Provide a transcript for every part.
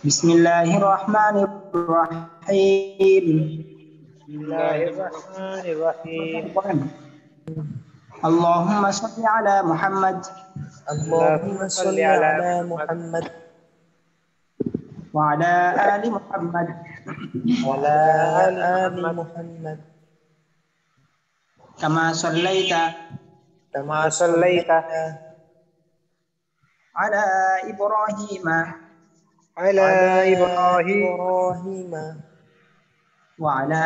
بسم الله الرحمن الرحيم. بسم الله الرحمن الرحيم. اللهم صل على محمد اللهم صل على محمد وعلى آل محمد وعلى آل محمد كما صليت كما صليت على إبراهيم على إبراهيم إبراهيم وعلى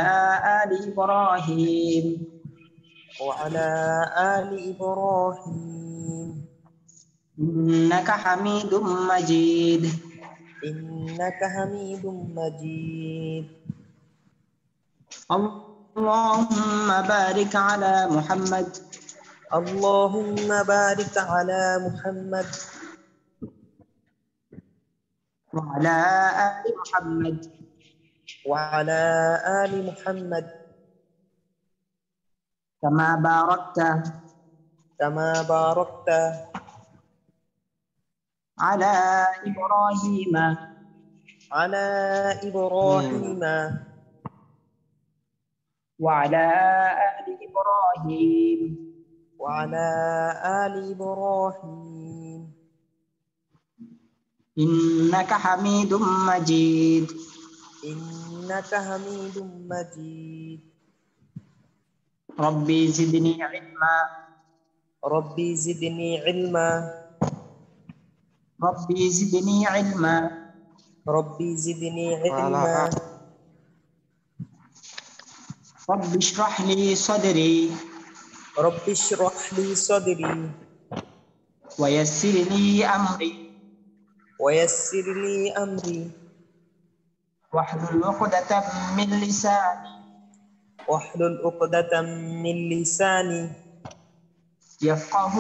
آل إبراهيم وعلى آل إبراهيم إنك حميد مجيد. إنك حميد مجيد. اللهم بارك على محمد اللهم بارك على محمد وعلى آل محمد وعلى آل محمد كما باركت على إبراهيم على إبراهيم وعلى آل إبراهيم وعلى آل إبراهيم إنك حميد مجيد. إنك حميد مجيد. ربي زدني علما ربي زدني علما ربي زدني علما ربي زدني علما رب اشرح لي صدري رب اشرح لي صدري ويسر لي أمري ويسر لي أمري واحلل عقدة من لساني واحلل عقدة من لساني يفقه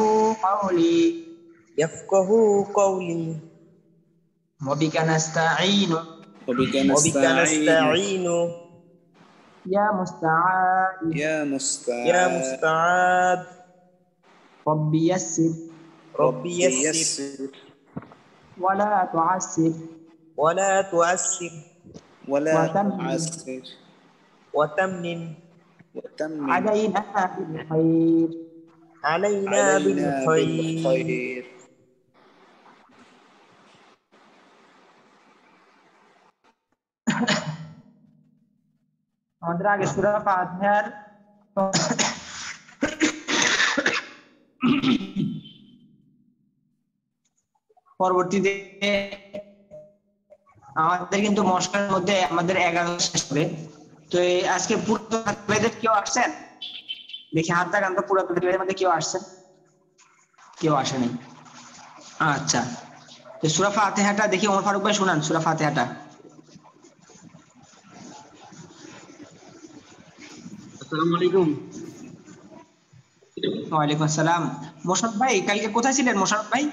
قولي. وبك نستعين وبك نستعين يا مستعان يا مستعان. ربي يسر ربي يسر ولا تعسر ولا تعسر وتمم علينا بالخير. علينا بالخير. আমাদের আগে সূরা ফাতিহার পরবর্তীতে আমাদের কিন্তু মশলার মধ্যে আমাদের 11 শেষ হবে। তো আজকে পুরো বেদের কেউ আসছেন? দেখি হাত দেখান তো, পুরো বেদের মধ্যে কেউ আসছেন? কেউ আসেনি। আচ্ছা, তো সূরা ফাতিহাটা দেখি ওমর ফারুক ভাই শুনান সূরা ফাতিহাটা। আসসালামু আলাইকুম। ওয়ালাইকুম আসসালাম। মোশাররফ ভাই কালকে কোথায় ছিলেন মোশাররফ ভাই?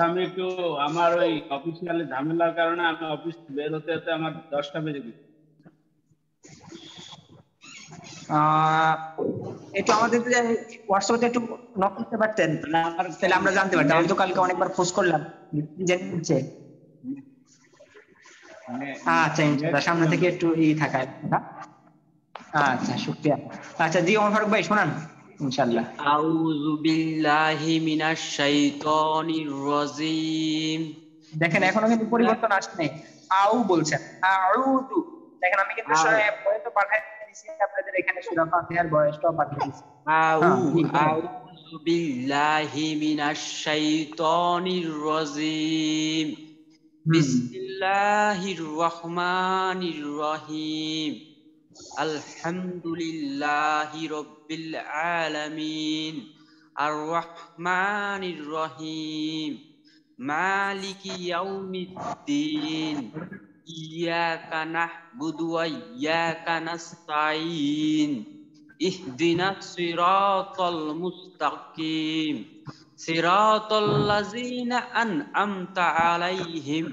আমি একটু আমার ওই অফিসিয়াল ঝামেলার কারণে আমি অফিস বের হতে হতে আমার 10টা বেজে গেছে। একটু আমাদের হোয়াটসঅ্যাপে একটু নক করতে পারতেন, তাহলে আমরা জানতে পারতাম। আমি তো কালকে অনেকবার খোঁজ করলাম জেনেছে। আচ্ছা ইনশাআল্লাহ সামনে থেকে একটু থাকায়। আচ্ছা শুকরিয়া। আচ্ছা জি ওমর ফারুক ভাই শোনান ইনশাআল্লাহ। আউযু বিল্লাহি মিনাশ শাইতানির রাজিম। দেখেন এখনো কিন্তু পরিবর্তন আসেনি, আউ বলছেন আউযু। দেখেন আমি কিন্তু বয়সও পাঠিয়ে দিয়েছি আপনাদের এখানে, সূরা ফাতিহার বয়সটাও পাঠিয়ে দিয়েছি। আউযু বিল্লাহি মিনাশ শাইতানির রাজিম। বিসমিল্লাহির রহমানির রহিম। আলহামদুলিল্লাহি রাব্বিল আলামিন আর রহমানির রহিম মালিকি ইয়াউমিদ্দিন ইয়াকা না'বুদু ওয়া ইয়াকা নাস্তাঈন ইহদিনাস সিরাতাল মুস্তাকিম সিরাতাল লাযিনা আন'আমতা আলাইহিম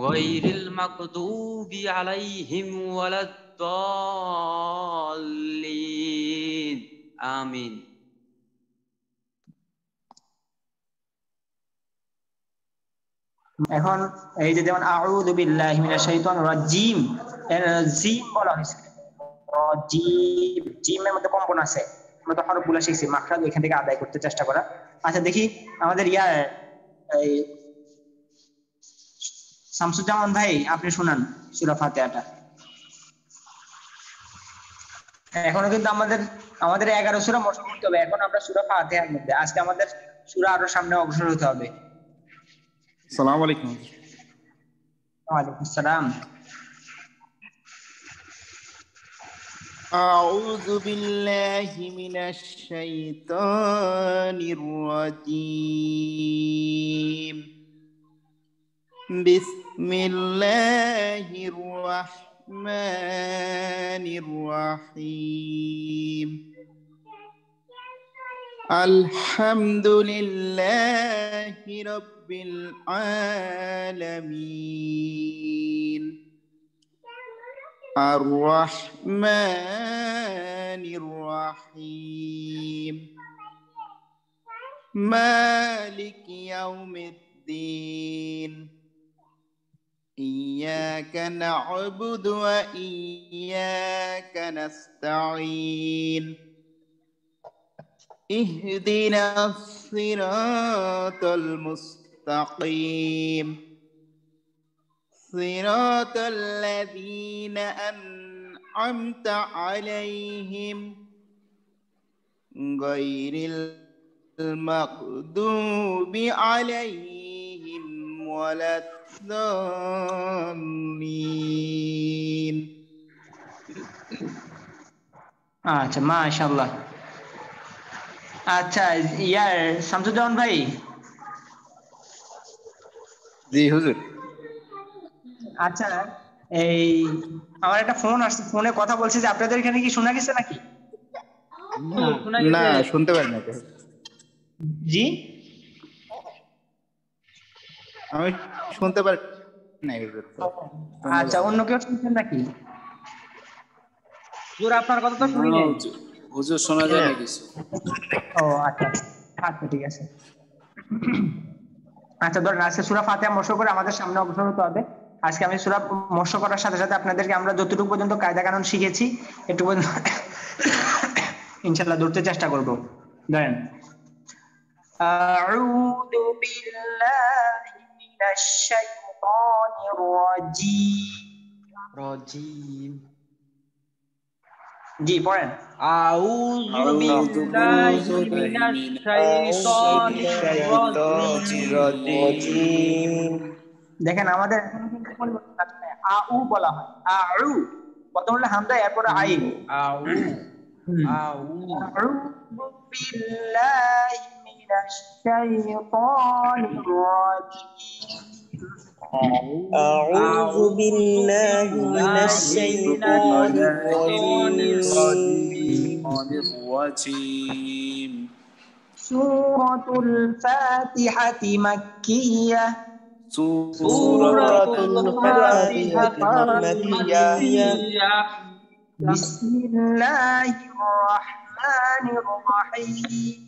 গায়রিল মাগদুবি আলাইহিম ওয়ালাদ-দাল্লিন। আমিন। আচ্ছা, এখন এই যে যেমন আউযু বিল্লাহি মিনাশ শাইতানির রাজিম, এর জিম বলা হয়েছে, জিম, জিমের মধ্যে কম্পন আছে, আমরা তো হরফগুলো শিখছি, মাখরাজ এখান থেকে আদায় করতে চেষ্টা করা। আচ্ছা দেখি আমাদের এই শামসুজ্জামান ভাই আপনি শুনান সূরা ফাতিহাটা। এখনো কিন্তু আমাদের 11 সূরা মুখস্থ করতে হবে, এখন আমরা সূরা ফাতিহার মধ্যে, আজকে আমাদের সূরা আরো সামনে অগ্রসর হতে হবে। আসসালামু আলাইকুম। ওয়ালাইকুম আসসালাম। أعوذ بالله من الشيطان الرجيم. بسم الله الرحمن الرحيم. الحمد لله رب العالمين. الرحمن الرحيم. مالك يوم الدين. إياك نعبد وإياك نستعين. اهدنا الصراط المستقيم. صراط الذين أنعمت عليهم غير المغضوب عليهم ولا الضالين. আচ্ছা মাশাআল্লাহ। আচ্ছা শামসুজ্জামান ভাই। জি হুজুর। আচ্ছা এই আমার একটা ফোন আসছে, ফোনে কথা বলছে যে আপনাদের এখানে কি শোনা গেছে নাকি? না শুনতে পারি না। জি আমি শুনতে পারি না হুজুর। আচ্ছা অন্য কেউ শুনছেন নাকি? হুজুর আপনার কথা তো শুনি নাই। হুজুর শোনা যায় না কিছু। ও আচ্ছা আচ্ছা ঠিক আছে। আচ্ছা ধরেন আজকে সূরা ফাতিহা মস্ক করে আমাদের সামনে অগ্রসর হতে হবে। আজকে আমি সূরা মস্ক করার সাথে সাথে আপনাদেরকে আমরা যতটুকু পর্যন্ত কায়দা কানুন শিখেছি একটু পর্যন্ত ইনশাআল্লাহ ধরতে চেষ্টা করব। ধরেন আউযু বিল্লাহি মিনাশ শাইতানির রাজীম। জি পড়েন। আউযু বিল্লাহি মিনাশ শাইতানির রাজীম। দেখেন আমাদের এখন কিন্তু পরিবর্তন আসছে, আউ বলা হয়, আউ প্রথম হলো হামজা এরপর আইন। আউযু বিল্লাহি মিনাশ শাইতানির রাজীম। أعوذ بالله من الشيطان الرجيم. سورة الفاتحة مكية. سورة الفاتحة مكية. بسم الله الرحمن الرحيم.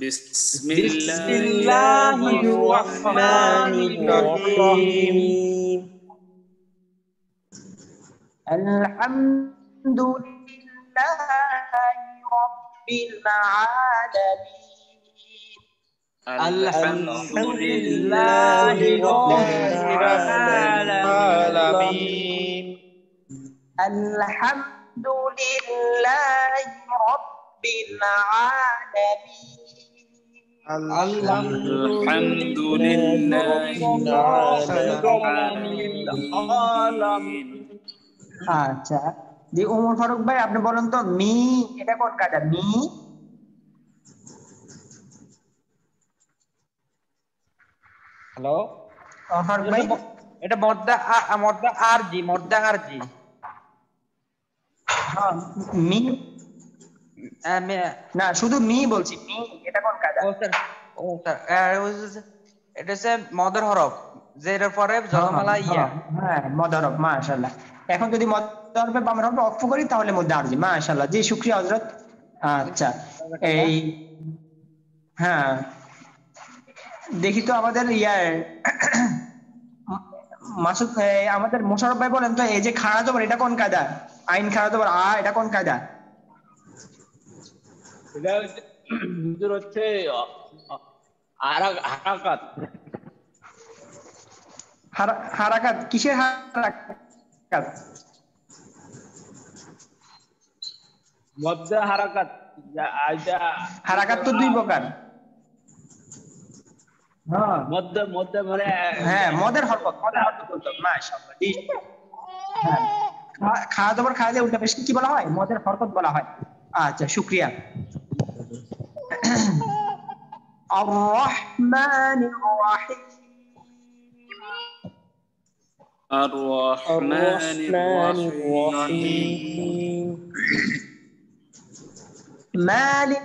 بسم الله الرحمن الرحيم. الحمد لله رب العالمين. الحمد لله رب العالمين. الحمد لله رب العالمين. الحمد لله رب العالمين. আচ্ছা জি ওমর ফারুক ভাই আপনি বলেন তো মি এটা কোন কায়দা? মি হ্যালো ওমর ফারুক ভাই এটা মদ্দা আরজি হ্যাঁ মি না শুধু মি বলছি, মি এটা কোন কায়দা? ও স্যার এটা হচ্ছে মদের হরফ যেটার পরে জগমালা ইয়া। হ্যাঁ মদ হরফ মাশাআল্লাহ। এখন যদি মদ হরফে বাম হরফ অফ করি তাহলে মধ্যে আরজি। মাশাআল্লাহ জি শুকরিয়া হযরত। আচ্ছা এই হ্যাঁ দেখি তো আমাদের মাসুদ আমাদের মোশাররফ ভাই বলেন তো এই যে খাড়া জবর এটা কোন কায়দা? আইন খাড়া জবর এটা কোন কায়দা? এটা হুজুর হচ্ছে হারাকাত। হারাকাত কিসের হারাকাত? মধ্যে হারাকাত। হারাকাত তো দুই প্রকার। মধ্যে মধ্যে মানে হ্যাঁ মদের হরকত বলতো মাশাআল্লাহ। জি হ্যাঁ খাওয়া দাওয়ার খাওয়া দিয়ে উল্টা পেশ কি বলা হয়? মদের হরকত বলা হয়। আচ্ছা শুকরিয়া। আর রহমানির রহিম الرحمن الرحيم مالك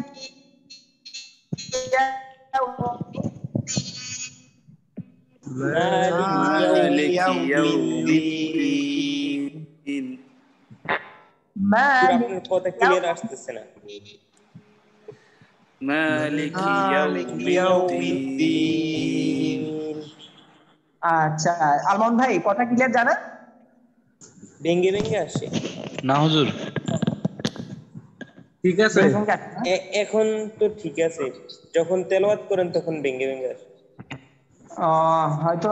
مالك يوم الدين مالك আপনার কথা ক্লিয়ার আসতেছে না। مالك يوم الدين আচ্ছা আলমান ভাই কথা ক্লিয়ার জানা? ভেঙ্গে ভেঙ্গে আসে। না হুজুর ঠিক আছে। এখন তো ঠিক আছে, যখন তেলাওয়াত করেন তখন ভেঙ্গে ভেঙ্গে আসে। হয়তো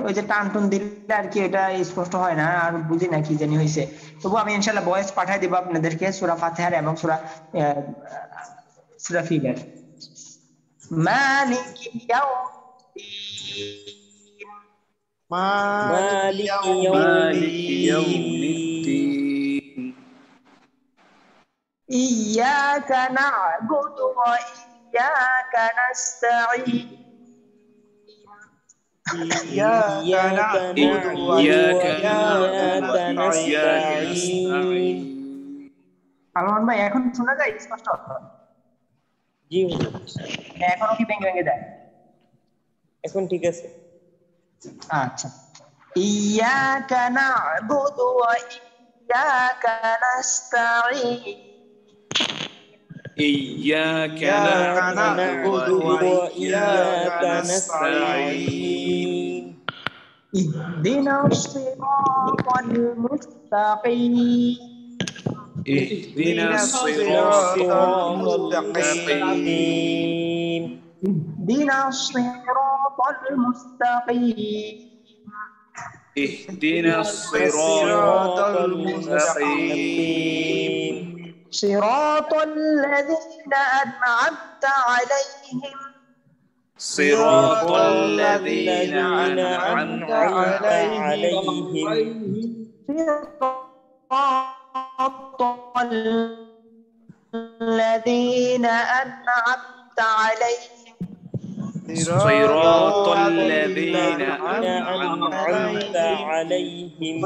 ওই যে টান টুন দিলে আর কি এটা স্পষ্ট হয় না, আর বুঝি না কি জানি হয়েছে। তবু আমি ইনশাআল্লাহ ভয়েস পাঠিয়ে দিব আপনাদেরকে সূরা ফাতিহার এবং সূরা ফিলের। মালিক মালিক يوم الدين إياك نعبد وإياك نستعين إياك نعبد وإياك نستعين আলমান ভাই এখন শোনা যায় স্পষ্ট? জি এখনো কি ভেঙে ভেঙে যায়? এখন ঠিক আছে। আচ্ছা إياك نعبد وإياك نستعين إياك نعبد وإياك نستعين اهدنا الصراط المستقيم اهدنا الصراط المستقيم اهدنا الصراط المستقيم اهدنا الصراط المستقيم صراط الذين أنعمت عليهم صراط الذين أنعمت عليهم صراط الذين أنعمت عليهم صراط الذين أنعمت عليهم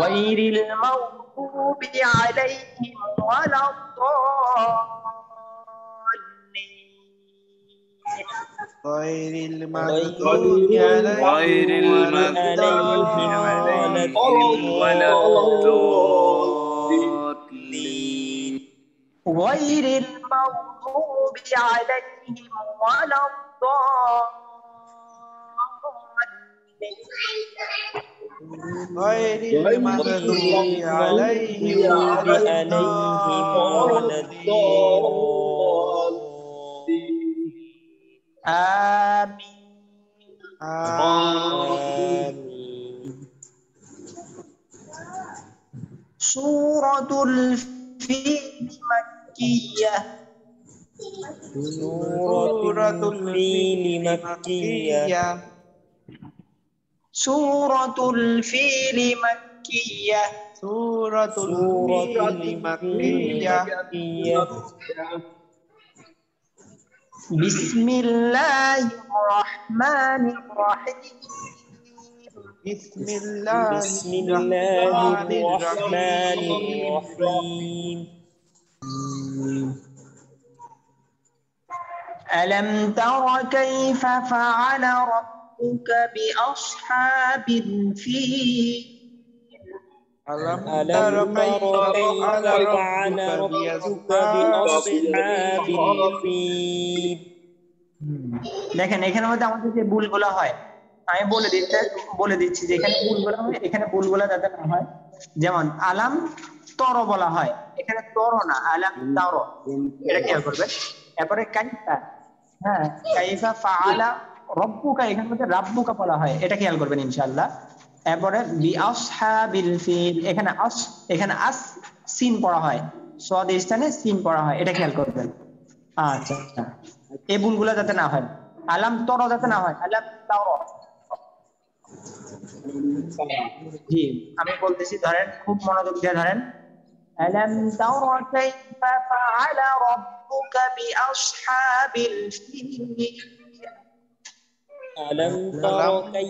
غير المغضوب عليهم ولا الضالين غير المغضوب عليهم ولا الضالين غير المغضوب عليهم ولا الضالين غير المغضوب عليهم ولا آمين آمين سورة الفيل مكية سورة الفيل مكية سورة الفيل مكية سورة الفيل مكية بسم الله الرحمن الرحيم بسم الله الرحمن الرحيم ألم تر كيف فعل ربك بأصحاب الفيل ألم تر تر كيف كيف فعل فعل ربك ربك بأصحاب الفيل দেখেন এখানের মধ্যে আমাদের যে ভুলগুলো হয় আমি বলে দিচ্ছি যে এখানে ভুলগুলো হয়, এখানে ভুলগুলো যাতে না হয়। যেমন আলাম তর বলা হয়, এখানে তর না, আলাম তার, এটা খেয়াল করবেন। এরপরে কাইফা, হ্যাঁ কাইফা ফাআলা রব্বুকা, এখানে মধ্যে রাব্বুকা বলা হয়, এটা খেয়াল করবেন ইনশাআল্লাহ। এরপরে বিআসহাবিল ফিল, এখানে আস সিন পড়া হয়, সদ স্থানে সিন পড়া হয়, এটা খেয়াল করবেন। আচ্ছা, এই ভুলগুলো যাতে না হয়। আলাম তর যাতে না হয়, আলাম তার। জি, আমি বলতেছি, ধরেন খুব মনোযোগ দিয়ে ধরেন। আলাম তারা কাইফা ফাআলা রাব্বুকা বিআসহাবিল ফিল। ألم تر ألم كيف تر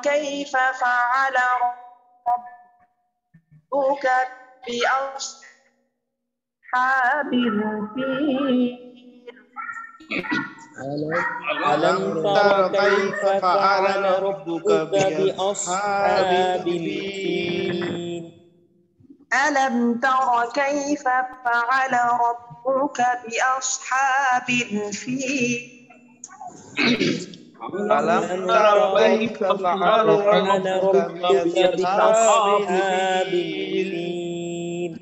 كيف فعل فعل ربك ربك بأصحاب بأصحاب الفيل ألم تر كيف فعل ربك بأصحاب الفيل. ألم تر كيف فعل ربك بأصحاب الفيل ألم تر كيف فعل ربك بأصحاب الفيل. ألم تر كيف فعل ربك بأصحاب الفيل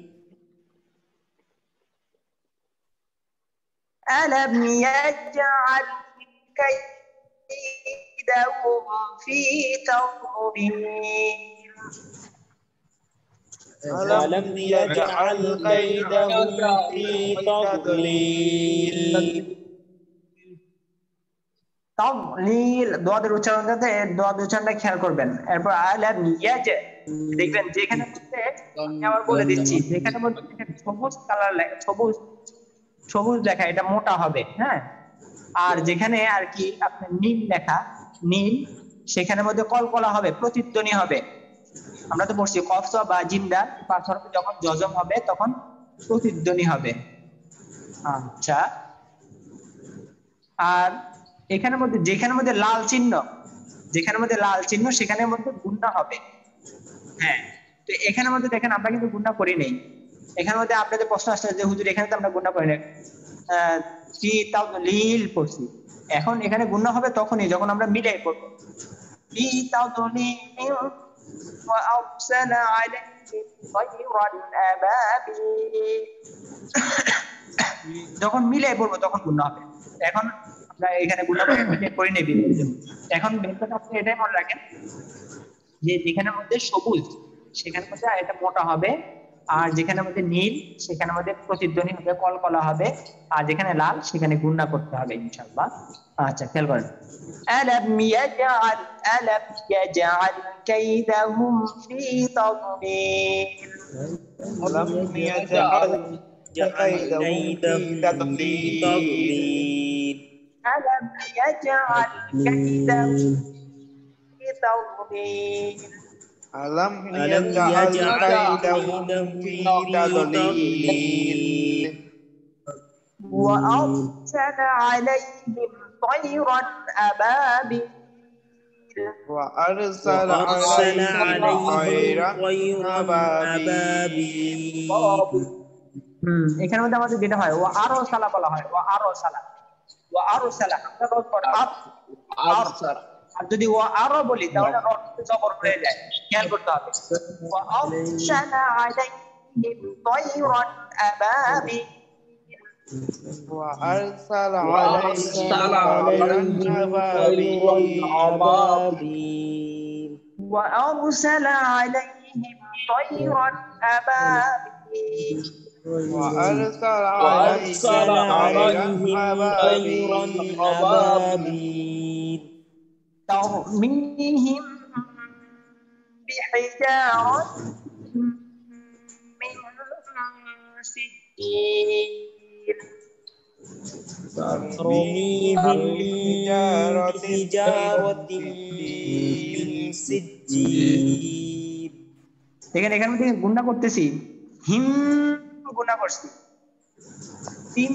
ألم يجعل كيدهم في تضليل. ألم يجعل كيدهم في تضليل তাদলিল, দোয়াদের উচ্চারণ যাতে, দোয়াদের উচ্চারণটা খেয়াল করবেন। এরপর আলাম ইয়াজ, দেখবেন যেখানে মধ্যে আমি আবার বলে দিচ্ছি, যেখানে মধ্যে সবুজ কালার লেখা, সবুজ লেখা, এটা মোটা হবে, হ্যাঁ। আর যেখানে আর কি আপনার নীল লেখা, নীল, সেখানে মধ্যে কলকলা হবে, প্রতিধ্বনি হবে। আমরা তো পড়ছি কফ বা জিন্দা পাথর যখন জজম হবে তখন প্রতিধ্বনি হবে। আচ্ছা, আর এখানের মধ্যে যেখানের মধ্যে লাল চিহ্ন, সেখানের মধ্যে গুণনা হবে, হ্যাঁ। তো এখানের মধ্যে দেখেন আমরা কিন্তু গুণনা করি নাই। এখানের মধ্যে আপনাদের প্রশ্ন আসছে যে হুজুর এখানে তো আমরা গুণনা করি নাই, কি তাও লীল পড়ছি। এখন এখানে গুণনা হবে তখনই যখন আমরা মিলাই পড়বো। কি তাও লীল وأرسل عليهم طيرا أبابيل, যখন মিলাই পড়বো তখন গুণনা হবে। এখন আমরা এখানে গুণনা করে নেবি। এখন ব্যাপারটা আপনি এটাই মনে রাখেন যে যেখানের মধ্যে সবুজ সেখানের মধ্যে এটা মোটা হবে, আর যেখানের মধ্যে নীল সেখানের মধ্যে প্রতিধ্বনি হবে, কলকলা হবে, আর যেখানে লাল সেখানে গুণনা করতে হবে ইনশাআল্লাহ। আচ্ছা, খেয়াল করেন। ألم يجعل كيدهم في تضليل. ألم يجعل كيدهم في تضليل ألم يجعل كيدهم في تضليل. ألم يجعل كيدهم في تضليل وأرسل عليهم طيرا أبابيل. وأرسل عليهم طيرا أبابيل এখানে মধ্যে আমাদের যেটা হয় ও আরো সালা বলা হয়, ও আরো সালা, আমরা রদ পড়ে আর যদি ও আরো বলি তাহলে রদ জবর হয়ে যায়, খেয়াল করতে হবে। ওয়া আরসালা আলাইহিম তায়রান আবাবিল, وأرسل عليهم أبابيل وأرسل عليهم طيرا أبابيل وأرسل عليهم طيرا أبابيل ترميهم بحجارة من سجيل ترميهم بحجارة من سجيل। দেখেন এখানে থেকে গুণনা করতেছি, হিম গুণনা করছি, তিন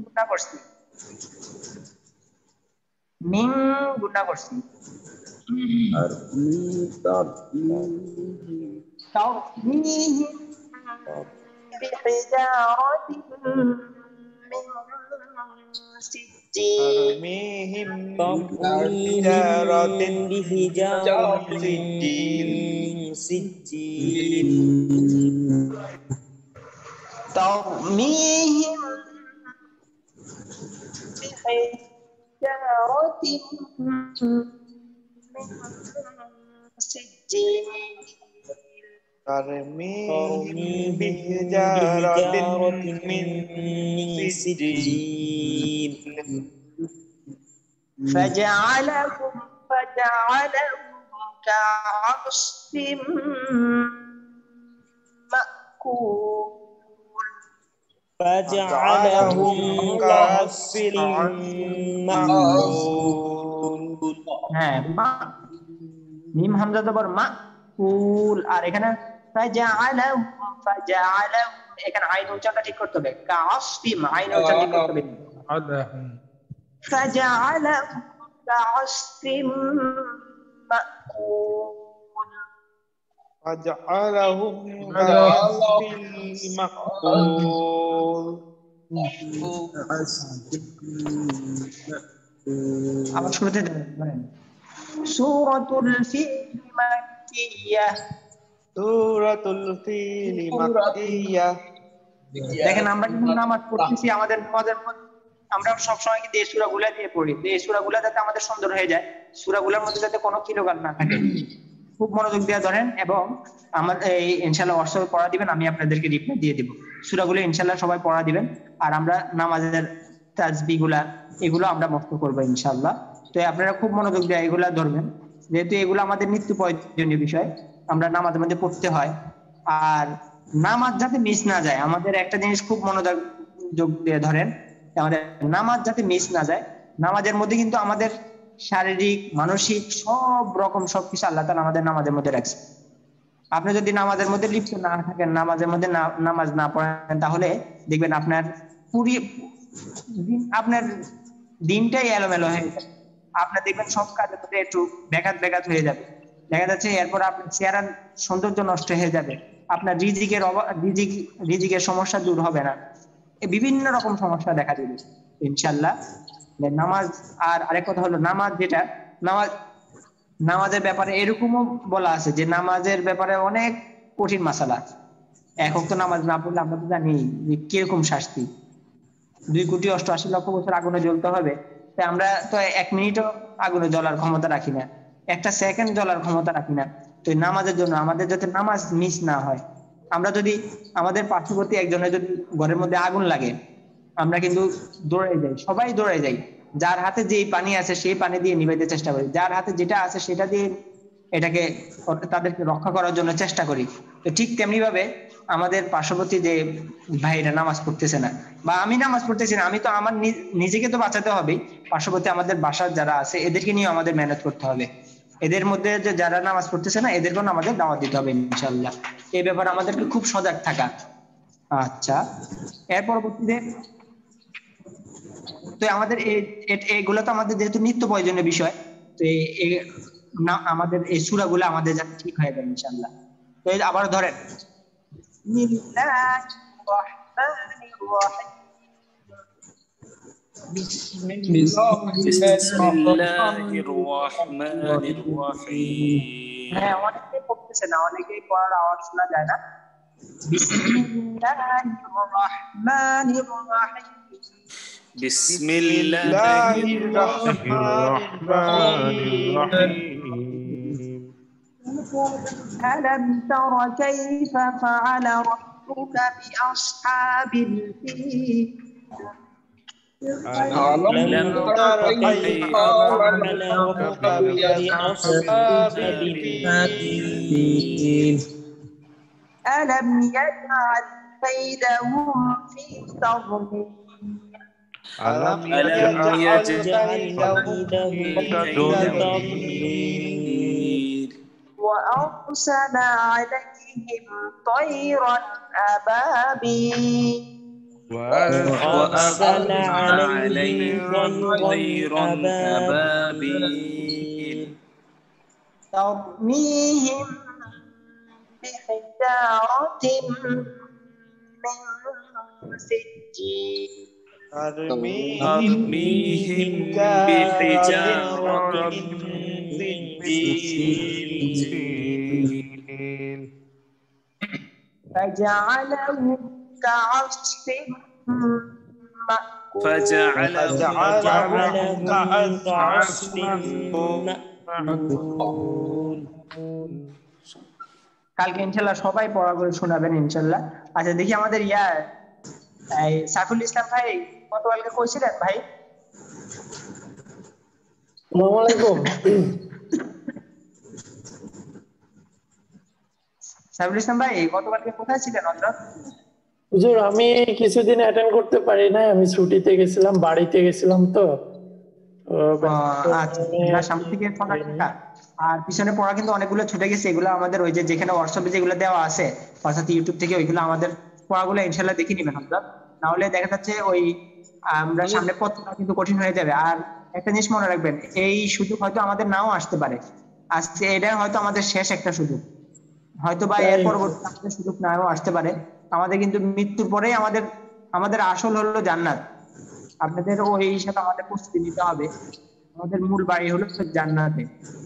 গুণনা করছি, মিম গুণনা করছি। ترميهم بحجارة من سجيل ترميهم ترميهم بحجارة سجيل من سجيل ترميهم بحجارة من سجيل ترميهم ترميهم بحجارة بحجارة من من سجيل سجيل فجعلهم كعصف مأكول فجعلهم كعصف معقول مأكول হ্যাঁ মা মিম হামজা জবর মা কুল আর এখানে ফাজাআলাহু এখানে আইন উচ্চারণটা ঠিক করতে হবে কাসফিম আইন উচ্চারণ ঠিক করতে হবে ফাজাআলাহু কাসফিম মাকুল فجعلهم كعصف معقول আবার শুরুতে ধরেন সূরাতুল ফিল মাক্কিয়াহ سورة الفيل مكية দেখেন আমরা কিন্তু নামাজ পড়তেছি আমাদের নামাজের মধ্যে আমরা সব সময় কিন্তু এই সূরাগুলো দিয়ে পড়ি এই সূরাগুলো যাতে আমাদের সুন্দর হয়ে যায় সূরাগুলোর মধ্যে যাতে কোনো কিলোগাল না থাকে খুব মনোযোগ দিয়ে ধরেন এবং আমার এই ইনশাআল্লাহ হোয়াটসঅ্যাপে পড়া দিবেন আমি আপনাদেরকে রিপ্লাই দিয়ে দিব সূরাগুলো ইনশাআল্লাহ সবাই পড়া দিবেন আর আমরা নামাজের তাসবিহগুলা এগুলো আমরা মুখস্থ করব ইনশাআল্লাহ তো আপনারা খুব মনোযোগ দিয়ে এগুলা ধরবেন যেহেতু এগুলো আমাদের নিত্য প্রয়োজনীয় বিষয় আমরা নামাজের মধ্যে পড়তে হয় আর নামাজ যাতে মিস না যায় আমাদের একটা জিনিস খুব মনোযোগ দিয়ে ধরেন আমাদের নামাজ যাতে মিস না যায় নামাজের মধ্যে কিন্তু আমাদের শারীরিক মানসিক সব রকম সবকিছু আল্লাহ তাআলা আমাদের নামাজের মধ্যে রাখছে আপনি যদি নামাজের মধ্যে লিপ্ত না থাকেন নামাজের মধ্যে নামাজ না পড়েন তাহলে দেখবেন আপনার আপনার দিনটাই এলোমেলো হয়ে যাবে আপনার দেখবেন সব কাজের মধ্যে একটু ব্যাঘাত হয়ে যাবে দেখা যাচ্ছে এরপর আপনার চেহারার সৌন্দর্য নষ্ট হয়ে যাবে আপনার রিজিকের সমস্যা দূর হবে না বিভিন্ন রকম সমস্যা দেখা দিবে ইনশাআল্লাহ নামাজ আর আরেক কথা হলো নামাজ যেটা নামাজের ব্যাপারে এরকমও বলা আছে যে নামাজের ব্যাপারে অনেক কঠিন মাসালা এক ওয়াক্ত নামাজ না পড়লে আমরা তো জানি যে কিরকম শাস্তি 2,88,00,000 বছর আগুনে জ্বলতে হবে তাই আমরা তো 1 মিনিটও আগুনে জ্বলার ক্ষমতা রাখি না একটা সেকেন্ড জ্বলার ক্ষমতা রাখি না তো নামাজের জন্য আমাদের যাতে নামাজ মিস না হয় আমরা যদি আমাদের পার্শ্ববর্তী একজনের যদি ঘরের মধ্যে আগুন লাগে আমরা কিন্তু দৌড়ে যাই সবাই দৌড়ে যাই যার হাতে যেই পানি আছে সেই পানি দিয়ে নিভাইতে চেষ্টা করি যার হাতে যেটা আছে সেটা দিয়ে এটাকে তাদেরকে রক্ষা করার জন্য চেষ্টা করি তো ঠিক তেমনি ভাবে আমাদের পার্শ্ববর্তী যে ভাইরা নামাজ পড়তেছে না বা আমি নামাজ পড়তেছি না আমি তো আমার নিজেকে তো বাঁচাতে হবে পার্শ্ববর্তী আমাদের বাসার যারা আছে এদেরকে নিয়ে আমাদের মেহনত করতে হবে এদের মধ্যে যে যারা নামাজ পড়তেছে না এদেরকেও আমাদের দাওয়াত দিতে হবে ইনশাআল্লাহ এই ব্যাপারে আমাদেরকে খুব সজাগ থাকা আচ্ছা এর পরবর্তীতে তো আমাদের এগুলো তো আমাদের যেহেতু নিত্য প্রয়োজনীয় বিষয় তো আমাদের এই সূরাগুলো আমাদের যাতে ঠিক হয়ে যাবে ইনশাআল্লাহ তো আবার ধরেন بسم الله الرحمن الرحيم হ্যাঁ অনেকেই পড়তেছে না অনেকেই পড়ার আওয়াজ শোনা যায় না বিসমিল্লাহির রহমানির রহিম بسم الله الرحمن الرحيم ألم تر كيف فعل ربك بأصحاب الفيل ألم تر كيف فعل ربك بأصحاب الفيل ألم يجعل كيدهم في تضليل ألم يجعل كيدهم في تضليل وأرسل عليهم طيرا أبابيل وأرسل عليهم طيرا أبابيل ترميهم بحجارة من سجيل أرميهم بحجارة من سجيل فجعلهم كعصف مأكول فجعلهم كعصف مأكول কালকে ইনশাল্লাহ সবাই পড়া করে শোনাবেন ইনশাল্লাহ। আচ্ছা দেখি আমাদের এই সাইফুল ইসলাম ভাই গতকালকে কইছিলেন ভাই? আসসালামু আলাইকুম। সাইফুল ইসলাম ভাই গতকালকে কোথায় ছিলেন হযরত? হুজুর আমি কিছুদিন অ্যাটেন্ড করতে পারি না, আমি ছুটিতে গেছিলাম, বাড়িতে গেছিলাম তো। আচ্ছা সামনে থেকে পড়া আর পিছনে পড়া কিন্তু অনেকগুলো ছুটে গেছে, এগুলো আমাদের ওই যে যেখানে হোয়াটসঅ্যাপে যেগুলো দেওয়া আছে অর্থাৎ ইউটিউব থেকে ওইগুলো আমাদের পড়াগুলো ইনশাল্লাহ দেখে নিবেন আপনারা, না হলে দেখা যাচ্ছে ওই আমরা সামনে পড়া কিন্তু কঠিন হয়ে যাবে। আর একটা জিনিস মনে রাখবেন, এই সুযোগ হয়তো আমাদের নাও আসতে পারে, আজকে এটা হয়তো আমাদের শেষ একটা সুযোগ, হয়তো বা এর পরবর্তী আমাদের সুযোগ নাও আসতে পারে। আমাদের কিন্তু মৃত্যুর পরেই আমাদের আসল হলো জান্নাত। আপনাদের ওই হিসাবে আমাদের প্রস্তুতি নিতে হবে। আমাদের মূল বাড়ি হলো জান্নাতে,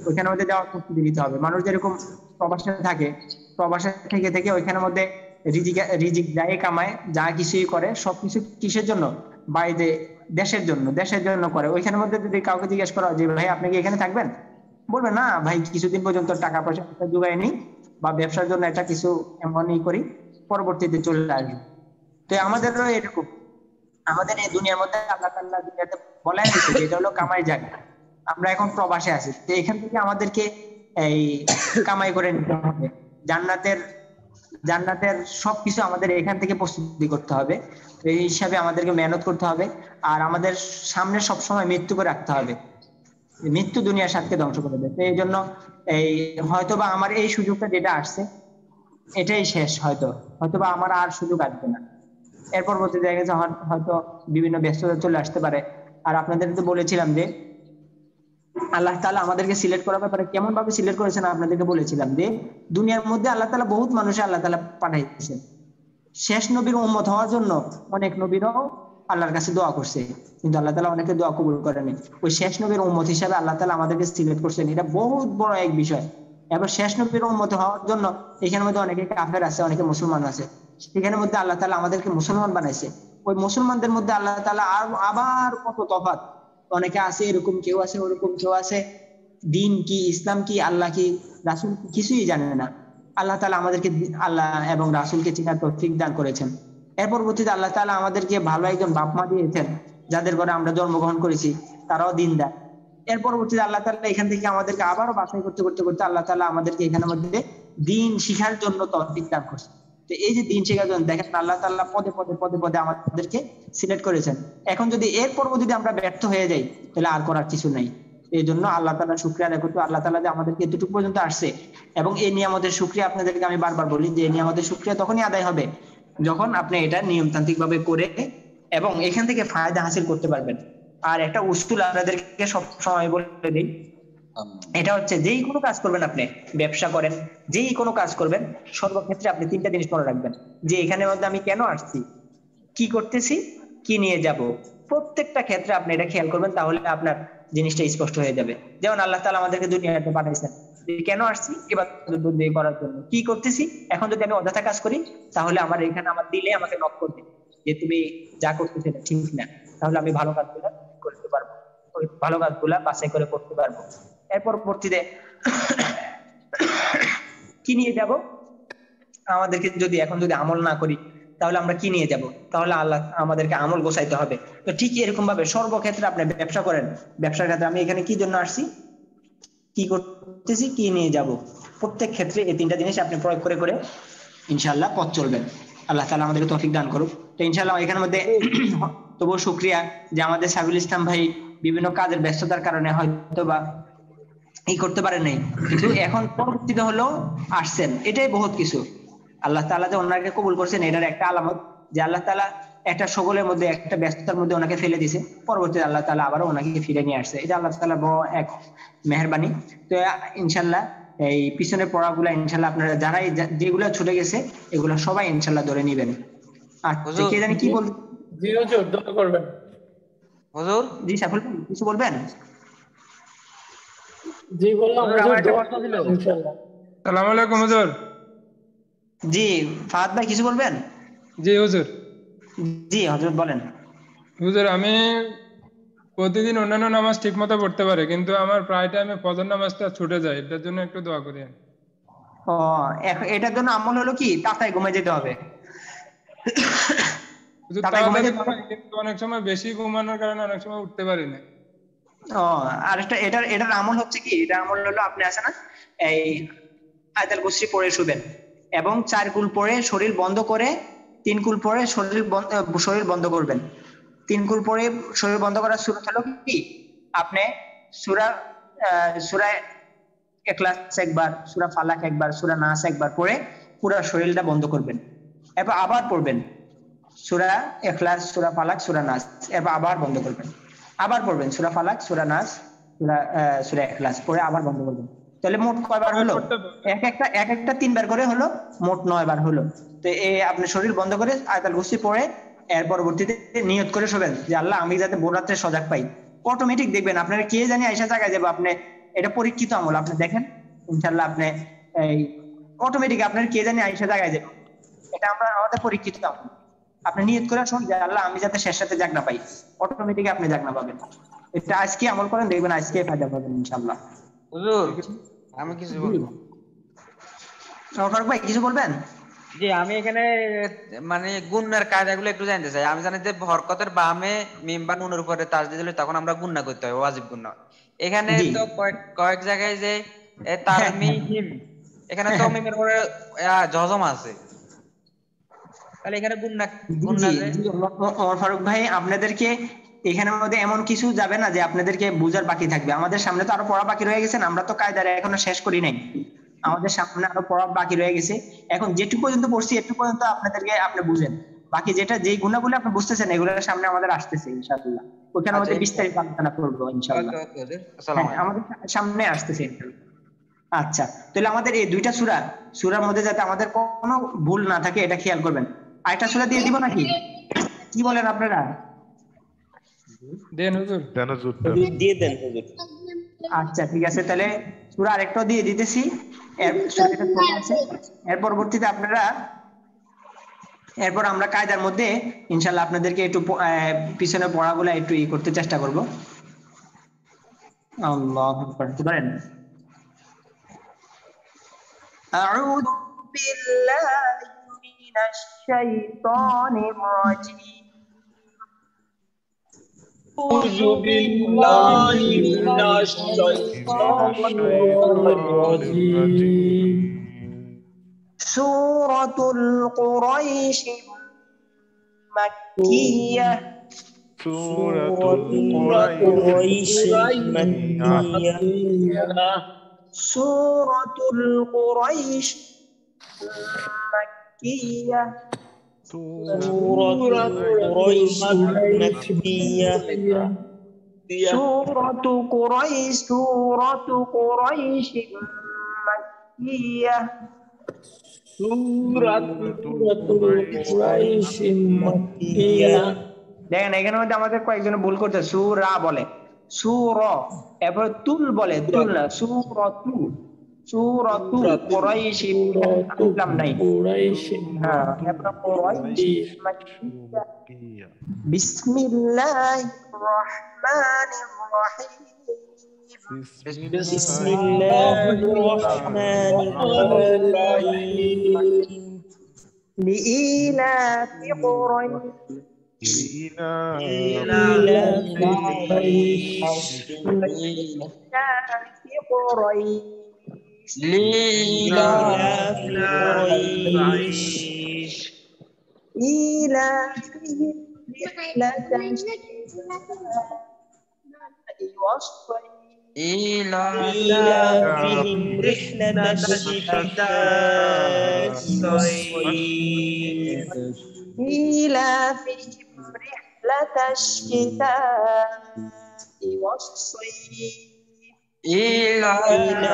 ওইখানে আমাদের যাওয়ার প্রস্তুতি নিতে হবে। মানুষ যেরকম প্রবাসে থাকে, প্রবাসে থেকে থেকে ওইখানের মধ্যে রিজিক যাই কামায়, যা কিছুই করে সবকিছু কিসের জন্য? বাড়িতে দেশের জন্য করে। ওইখানের মধ্যে যদি কাউকে জিজ্ঞেস করা যে ভাই আপনি কি এখানে থাকবেন, বলবে না ভাই কিছুদিন পর্যন্ত টাকা পয়সা জোগাড় নি বা ব্যবসার জন্য একটা কিছু এমনই করি, পরবর্তীতে চলে আসবে। তো আমাদেরও এরকম, আমাদের এই দুনিয়ার মধ্যে আল্লাহ তাআলা দুনিয়াতে বলাই দিয়েছে যে এটা হলো কামাই জায়গা। আমরা এখন প্রবাসে আছি, তো এখান থেকে আমাদেরকে এই কামাই করে নিতে হবে। জান্নাতের সবকিছু আমাদের এখান থেকে প্রস্তুতি করতে হবে। এই হিসাবে আমাদেরকে মেহনত করতে হবে। আর আমাদের সামনে সবসময় মৃত্যুকে রাখতে হবে, মৃত্যু দুনিয়ার সাথে ধ্বংস করে দেবে। তো এই জন্য হয়তোবা আমার এই সুযোগটা যেটা আসছে এটাই শেষ, হয়তোবা আমার আর সুযোগ আসবে না। এর পরবর্তী দেখা গেছে হয়তো বিভিন্ন ব্যস্ততা চলে আসতে পারে। আর আপনাদের তো বলেছিলাম যে আল্লাহ তাআলা আমাদেরকে সিলেক্ট করার ব্যাপারে কেমন ভাবে সিলেক্ট করেছেন, আপনাদেরকে বলেছিলাম যে দুনিয়ার মধ্যে আল্লাহ তাআলা বহুত মানুষে আল্লাহ তাআলা পাঠাইছেন। শেষ নবীর উম্মত হওয়ার জন্য অনেক নবীরাও আল্লাহর কাছে দোয়া করছে, কিন্তু আল্লাহ তাআলা অনেকে দোয়া কবুল করেনি। ওই শেষ নবীর উম্মত হিসাবে আল্লাহ তাআলা আমাদেরকে সিলেক্ট করছেন, এটা বহুত বড় এক বিষয়। এবার শেষ নবীর উম্মত হওয়ার জন্য এখানের মধ্যে অনেকে কাফের আছে, অনেকে মুসলমান আছে, সেখানের মধ্যে আল্লাহ তাআলা আমাদেরকে মুসলমান বানাইছে। ওই মুসলমানদের মধ্যে আল্লাহ তাআলা আবার কত তফাৎ, অনেকে আছে এরকম, কেউ আছে ওরকম, কেউ আছে দিন কি, ইসলাম কি, আল্লাহ কি, রাসূল কি কিছুই জানে না। আল্লাহ তাআলা আমাদেরকে আল্লাহ এবং রাসূলকে চেনার তৌফিক দান করেছেন। এর পরবর্তীতে আল্লাহ তাআলা আমাদেরকে ভালো একজন বাপ মা দিয়েছেন, যাদের ঘরে আমরা জন্মগ্রহণ করেছি, তারাও দিনদার। এর পরবর্তীতে আল্লাহ তাআলা এখান থেকে আমাদেরকে আবারও বাছাই করতে করতে করতে আল্লাহ তাআলা আমাদেরকে এখানের মধ্যে দিন শিখার জন্য তৌফিক দান করছেন। তো এই যে দিন শেখার জন্য দেখেন আল্লাহ তাআলা পদে পদে পদে পদে আমাদেরকে সিলেক্ট করেছেন। এখন যদি এর পর্ব যদি আমরা ব্যর্থ হয়ে যাই তাহলে আর করার কিছু নাই। এই জন্য আল্লাহ তাআলা শুকরিয়া আদায় করতে, আল্লাহ তাআলা যে আমাদেরকে এতটুকু পর্যন্ত আসছে। এবং এই নিয়ামতের শুকরিয়া আপনাদেরকে আমি বারবার বলি যে এই নিয়ামতের শুকরিয়া তখনই আদায় হবে যখন আপনি এটা নিয়মতান্ত্রিক ভাবে করে এবং এখান থেকে ফায়দা হাসিল করতে পারবেন। আর একটা উসুল আপনাদেরকে সব সময় বলে দিই, এটা হচ্ছে যেই কোনো কাজ করবেন, আপনি ব্যবসা করেন, যেই কোনো কাজ করবেন, সর্বক্ষেত্রে আপনি তিনটা জিনিস মনে রাখবেন যে এখানের মধ্যে আমি কেন আসছি, কি করতেছি, কি নিয়ে যাব। প্রত্যেকটা ক্ষেত্রে আপনি এটা খেয়াল করবেন, তাহলে আপনার জিনিসটা স্পষ্ট হয়ে যাবে। যেমন আল্লাহ তাআলা আমাদেরকে দুনিয়াতে পাঠাইছেন, কেন আসছি, ইবাদত বন্দেগী করার জন্য। কি করতেছি, এখন যদি আমি অযথা কাজ করি তাহলে আমার এখানে আমার দিলে আমাকে নক করবে যে তুমি যা করতেছো এটা ঠিক না, তাহলে আমি ভালো কাজগুলো করতে পারবো, ওই ভালো কাজগুলা বাছাই করে করতে পারবো। এর পরবর্তীতে কি নিয়ে যাব, আমাদেরকে যদি এখন যদি আমল না করি তাহলে আমরা কি নিয়ে যাব, তাহলে আল্লাহ আমাদেরকে আমল গোছাইতে হবে। তো ঠিক এরকম ভাবে সর্বক্ষেত্রে আপনি ব্যবসা করেন, ব্যবসার ক্ষেত্রে আমি এখানে কি জন্য আসছি, কি করতেছি, কি নিয়ে যাব, প্রত্যেক ক্ষেত্রে এই তিনটা জিনিস আপনি প্রয়োগ করে করে ইনশাআল্লাহ পথ চলবেন। আল্লাহ তাআলা আমাদেরকে তৌফিক দান করুক। তো ইনশাআল্লাহ এখানের মধ্যে তবুও শুকরিয়া যে আমাদের সাইফুল ইসলাম ভাই বিভিন্ন কাজের ব্যস্ততার কারণে হয়তো বা করতে পারেন নাই, কিন্তু এখন পরবর্তীতে হলো আসছেন, এটাই বহুত কিছু। আল্লাহ তাআলা যে ওনাকে কবুল করছেন এটার একটা আলামত যে আল্লাহ তাআলা একটা সকলের মধ্যে একটা ব্যস্ততার মধ্যে ওনাকে ফেলে দিয়েছে, পরবর্তীতে আল্লাহ তাআলা আবারও ওনাকে ফিরে নিয়ে আসছে। এটা আল্লাহ তাআলা বড় এক মেহেরবানি। তো ইনশাআল্লাহ এই পিছনের পড়াগুলো ইনশাআল্লাহ আপনারা যারা যেগুলো ছুটে গেছে এগুলো সবাই ইনশাআল্লাহ ধরে নেবেন। আর কে জানি কি বল, জি হুজুর দোয়া করবেন। হুজুর জি সাফল কিছু বলবেন? জি বললাম হুজুর, হুজুর আমার একটা দোয়া প্রশ্ন ছিল। করবেন ইনশাআল্লাহ। সালামু আলাইকুম হুজুর। জি ফাহাদ ভাই কিছু বলবেন? জি হুজুর। জি হযরত বলেন। হুজুর আমি প্রতিদিন অন্যান্য নামাজ ঠিক মতো পড়তে পারি, কিন্তু আমার প্রায় টাইমে ফজর নামাজটা ছুটে যায়, এটার জন্য একটু দোয়া করেন। ও এটার জন্য আমল হলো কি তাড়াতাড়ি ঘুমিয়ে যেতে হবে। হুজুর তাড়াতাড়ি ঘুমিয়ে তাড়াতাড়ি যেতে হবে। ঘুমাই, কিন্তু অনেক সময় বেশি ঘুমানোর কারণে অনেক সময় উঠতে পারি না। ও আর এটার আমল হচ্ছে কি, এটা আমল হলো আপনি আছে না এই আয়াতুল কুরসি পড়ে শুবেন এবং 4 কুল পড়ে শরীর বন্ধ করে 3 কুল পড়ে শরীর বন্ধ করবেন। 3 কুল পড়ে শরীর বন্ধ করার সূরা হলো কি আপনি সূরা ইখলাস একবার, সূরা ফালাক একবার, সূরা নাস একবার পড়ে পুরো শরীরটা বন্ধ করবেন। এরপর আবার পড়বেন সূরা ইখলাস, সূরা ফালাক, সূরা নাস, এরপর আবার বন্ধ করবেন। আবার পড়বেন সূরা ফালাক, সূরা নাস, সূরা ইখলাস পড়ে আবার বন্ধ করবেন। তাহলে মোট কয়বার হলো? এক একটা 3 বার করে হলো, মোট 9 বার হলো। তো আপনি শরীর বন্ধ করে আয়াতুল কুরসি পড়ে এর পরবর্তীতে নিয়ত করে শোবেন যে আল্লাহ আমি যাতে ভোর রাত্রে সজাগ পাই। অটোমেটিক দেখবেন আপনার কে জানি আয়েশা জায়গায় যাবে। আপনি এটা পরীক্ষিত আমল, আপনি দেখেন ইনশাআল্লাহ আপনি এই অটোমেটিক আপনার কে জানি আয়েশা জায়গায় যাবে। এটা আমাদের পরীক্ষিত আমল। আপনি নিয়ত করে শুন যে আল্লাহ আমি যাতে শেষ রাতে জাগনা পাই, অটোমেটিক আপনি জাগনা পাবেন। এটা আজকে আমল করেন, দেখবেন আজকে ফায়দা পাবেন ইনশাআল্লাহ। হুজুর আমি কিছু বলবো। ফারুক ভাই কিছু বলবেন? জি আমি এখানে মানে গুণনার কায়দাগুলো একটু জানতে চাই। আমি জানি যে হরকতের বামে মিম বা নুনের উপরে তাসদিদ দিলে তখন আমরা গুণনা করতে হবে, ওয়াজিব গুণনা। এখানে জি। তো কয়েক জায়গায় যে তারমিহিম, এখানে তো মিমের উপরে জজম আছে, তাহলে এখানে গুণনা জি যে জি ওমর ফারুক ভাই, আপনাদেরকে এখানের মধ্যে এমন কিছু যাবে না যে আপনাদেরকে বুঝার বাকি থাকবে। আমাদের সামনে তো আরো পড়া বাকি রয়ে গেছে, আমরা তো কায়দারে এখনো শেষ করি নাই। আমাদের সামনে আরো পড়া বাকি রয়ে গেছে। এখন যেটুকু পর্যন্ত পড়ছি এটুকু পর্যন্ত আপনাদেরকে আপনি বুঝেন। বাকি যেই গুণাগুলো আপনি বুঝতেছেন এগুলোর সামনে আমাদের আসতেছে ইনশাআল্লাহ। ওখানে আচ্ছা আমাদের বিস্তারিত আলোচনা করবো ইনশাআল্লাহ। ওকে ওকে হুজুর, আসসালামু আলাইকুম। আমাদের সামনে আসতেছে ইনশাআল্লাহ। আচ্ছা তাহলে আমাদের এই দুইটা সূরার মধ্যে যাতে আমাদের কোনো ভুল না থাকে এটা খেয়াল করবেন। আরেকটা সূরা দিয়ে দিব নাকি? কি বলেন আপনারা? দেন হুজুর। দিয়ে দেন হুজুর। আচ্ছা ঠিক আছে, তাহলে সূরা আরেকটা দিয়ে দিতেছি। এর পরবর্তীতে এরপর আমরা কায়দার মধ্যে ইনশাআল্লাহ আপনাদেরকে একটু পিছনে পড়াগুলো একটু করতে চেষ্টা করব। আল্লাহু আকবার। বলেন আউযু বিল্লাহি মিনাশ শাইতানির রাজিম। أعوذ بالله من الشيطان الرجيم. سورة القريش مكية. سورة قريش مكية. سورة القريش مكية. سورة قريش مكية. سورة قريش مكية. দেখেন এখানের মধ্যে আমাদের কয়েকজন ভুল করতে, সূরা বলে সূরা, এরপর তুল বলে তুল না, সূরাতু কুরাইশ ইসলাম নাই। হ্যাঁ এরপর কুরাইশ মাক্কিয়া। বিসমিল্লাহির রহমানির রহিম। بسم الله الرحمن الرحيم. لإيلاف قريش. إيلافهم رحلة إيلافهم رحلة الشتاء والصيف. إيلافهم رحلة الشتاء والصيف. إلههم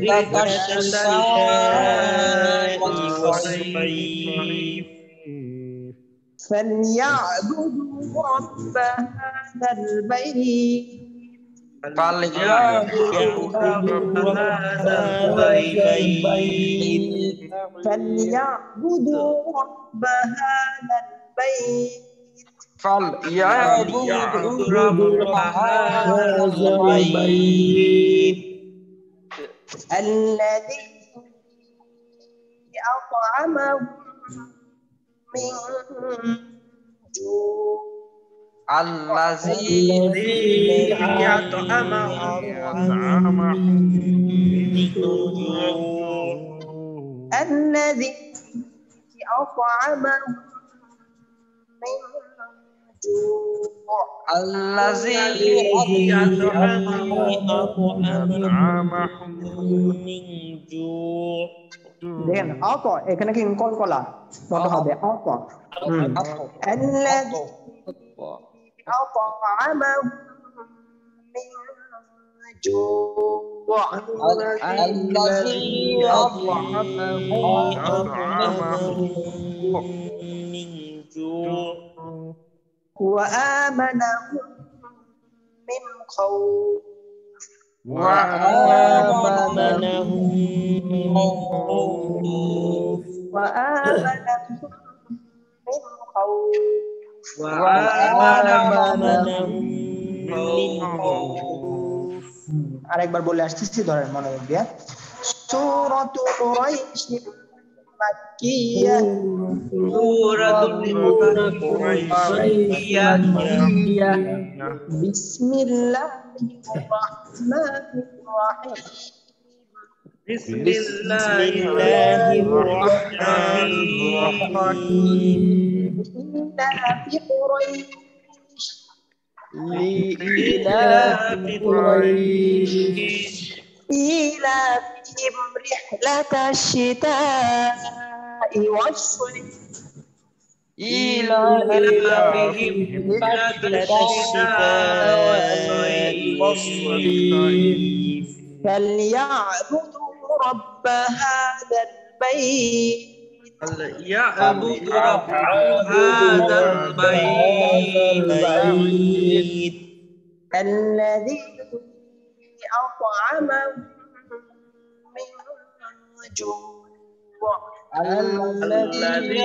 رحلة الشتاء والصيف فليعبدوا رب هذا البيت فليعبدوا رب هذا البيت فليعبدوا رب هذا البيت فليعبدوا رب هذا البيت الذي أطعمهم من جوع الذي الذي أطعمهم من جوع الذي أطعمهم من جوع দেখেন অক এখানে কি কলকলা মত হবে অক الذي أطعمهم من جوع الذي أطعمهم من جوع وآمنهم من خوف وآمنهم من خوف وآمنهم من خوف وآمنهم من خوف আরেকবার বলে আসতেছি ধরেন মনোযোগ দিয়ে সূরাতু কুরাইশ মাক্কিয়া বিসমিল্লাহির রাহমানির রাহিম بسم الله الرحمن الرحيم لإيلاف قريش إيلافهم رحلة الشتاء والصيف إيلافهم رحلة الشتاء والصيف فليعبدوا رب هذا البيت فليعبدوا رب هذا البيت الذي أطعمهم من جوع الذي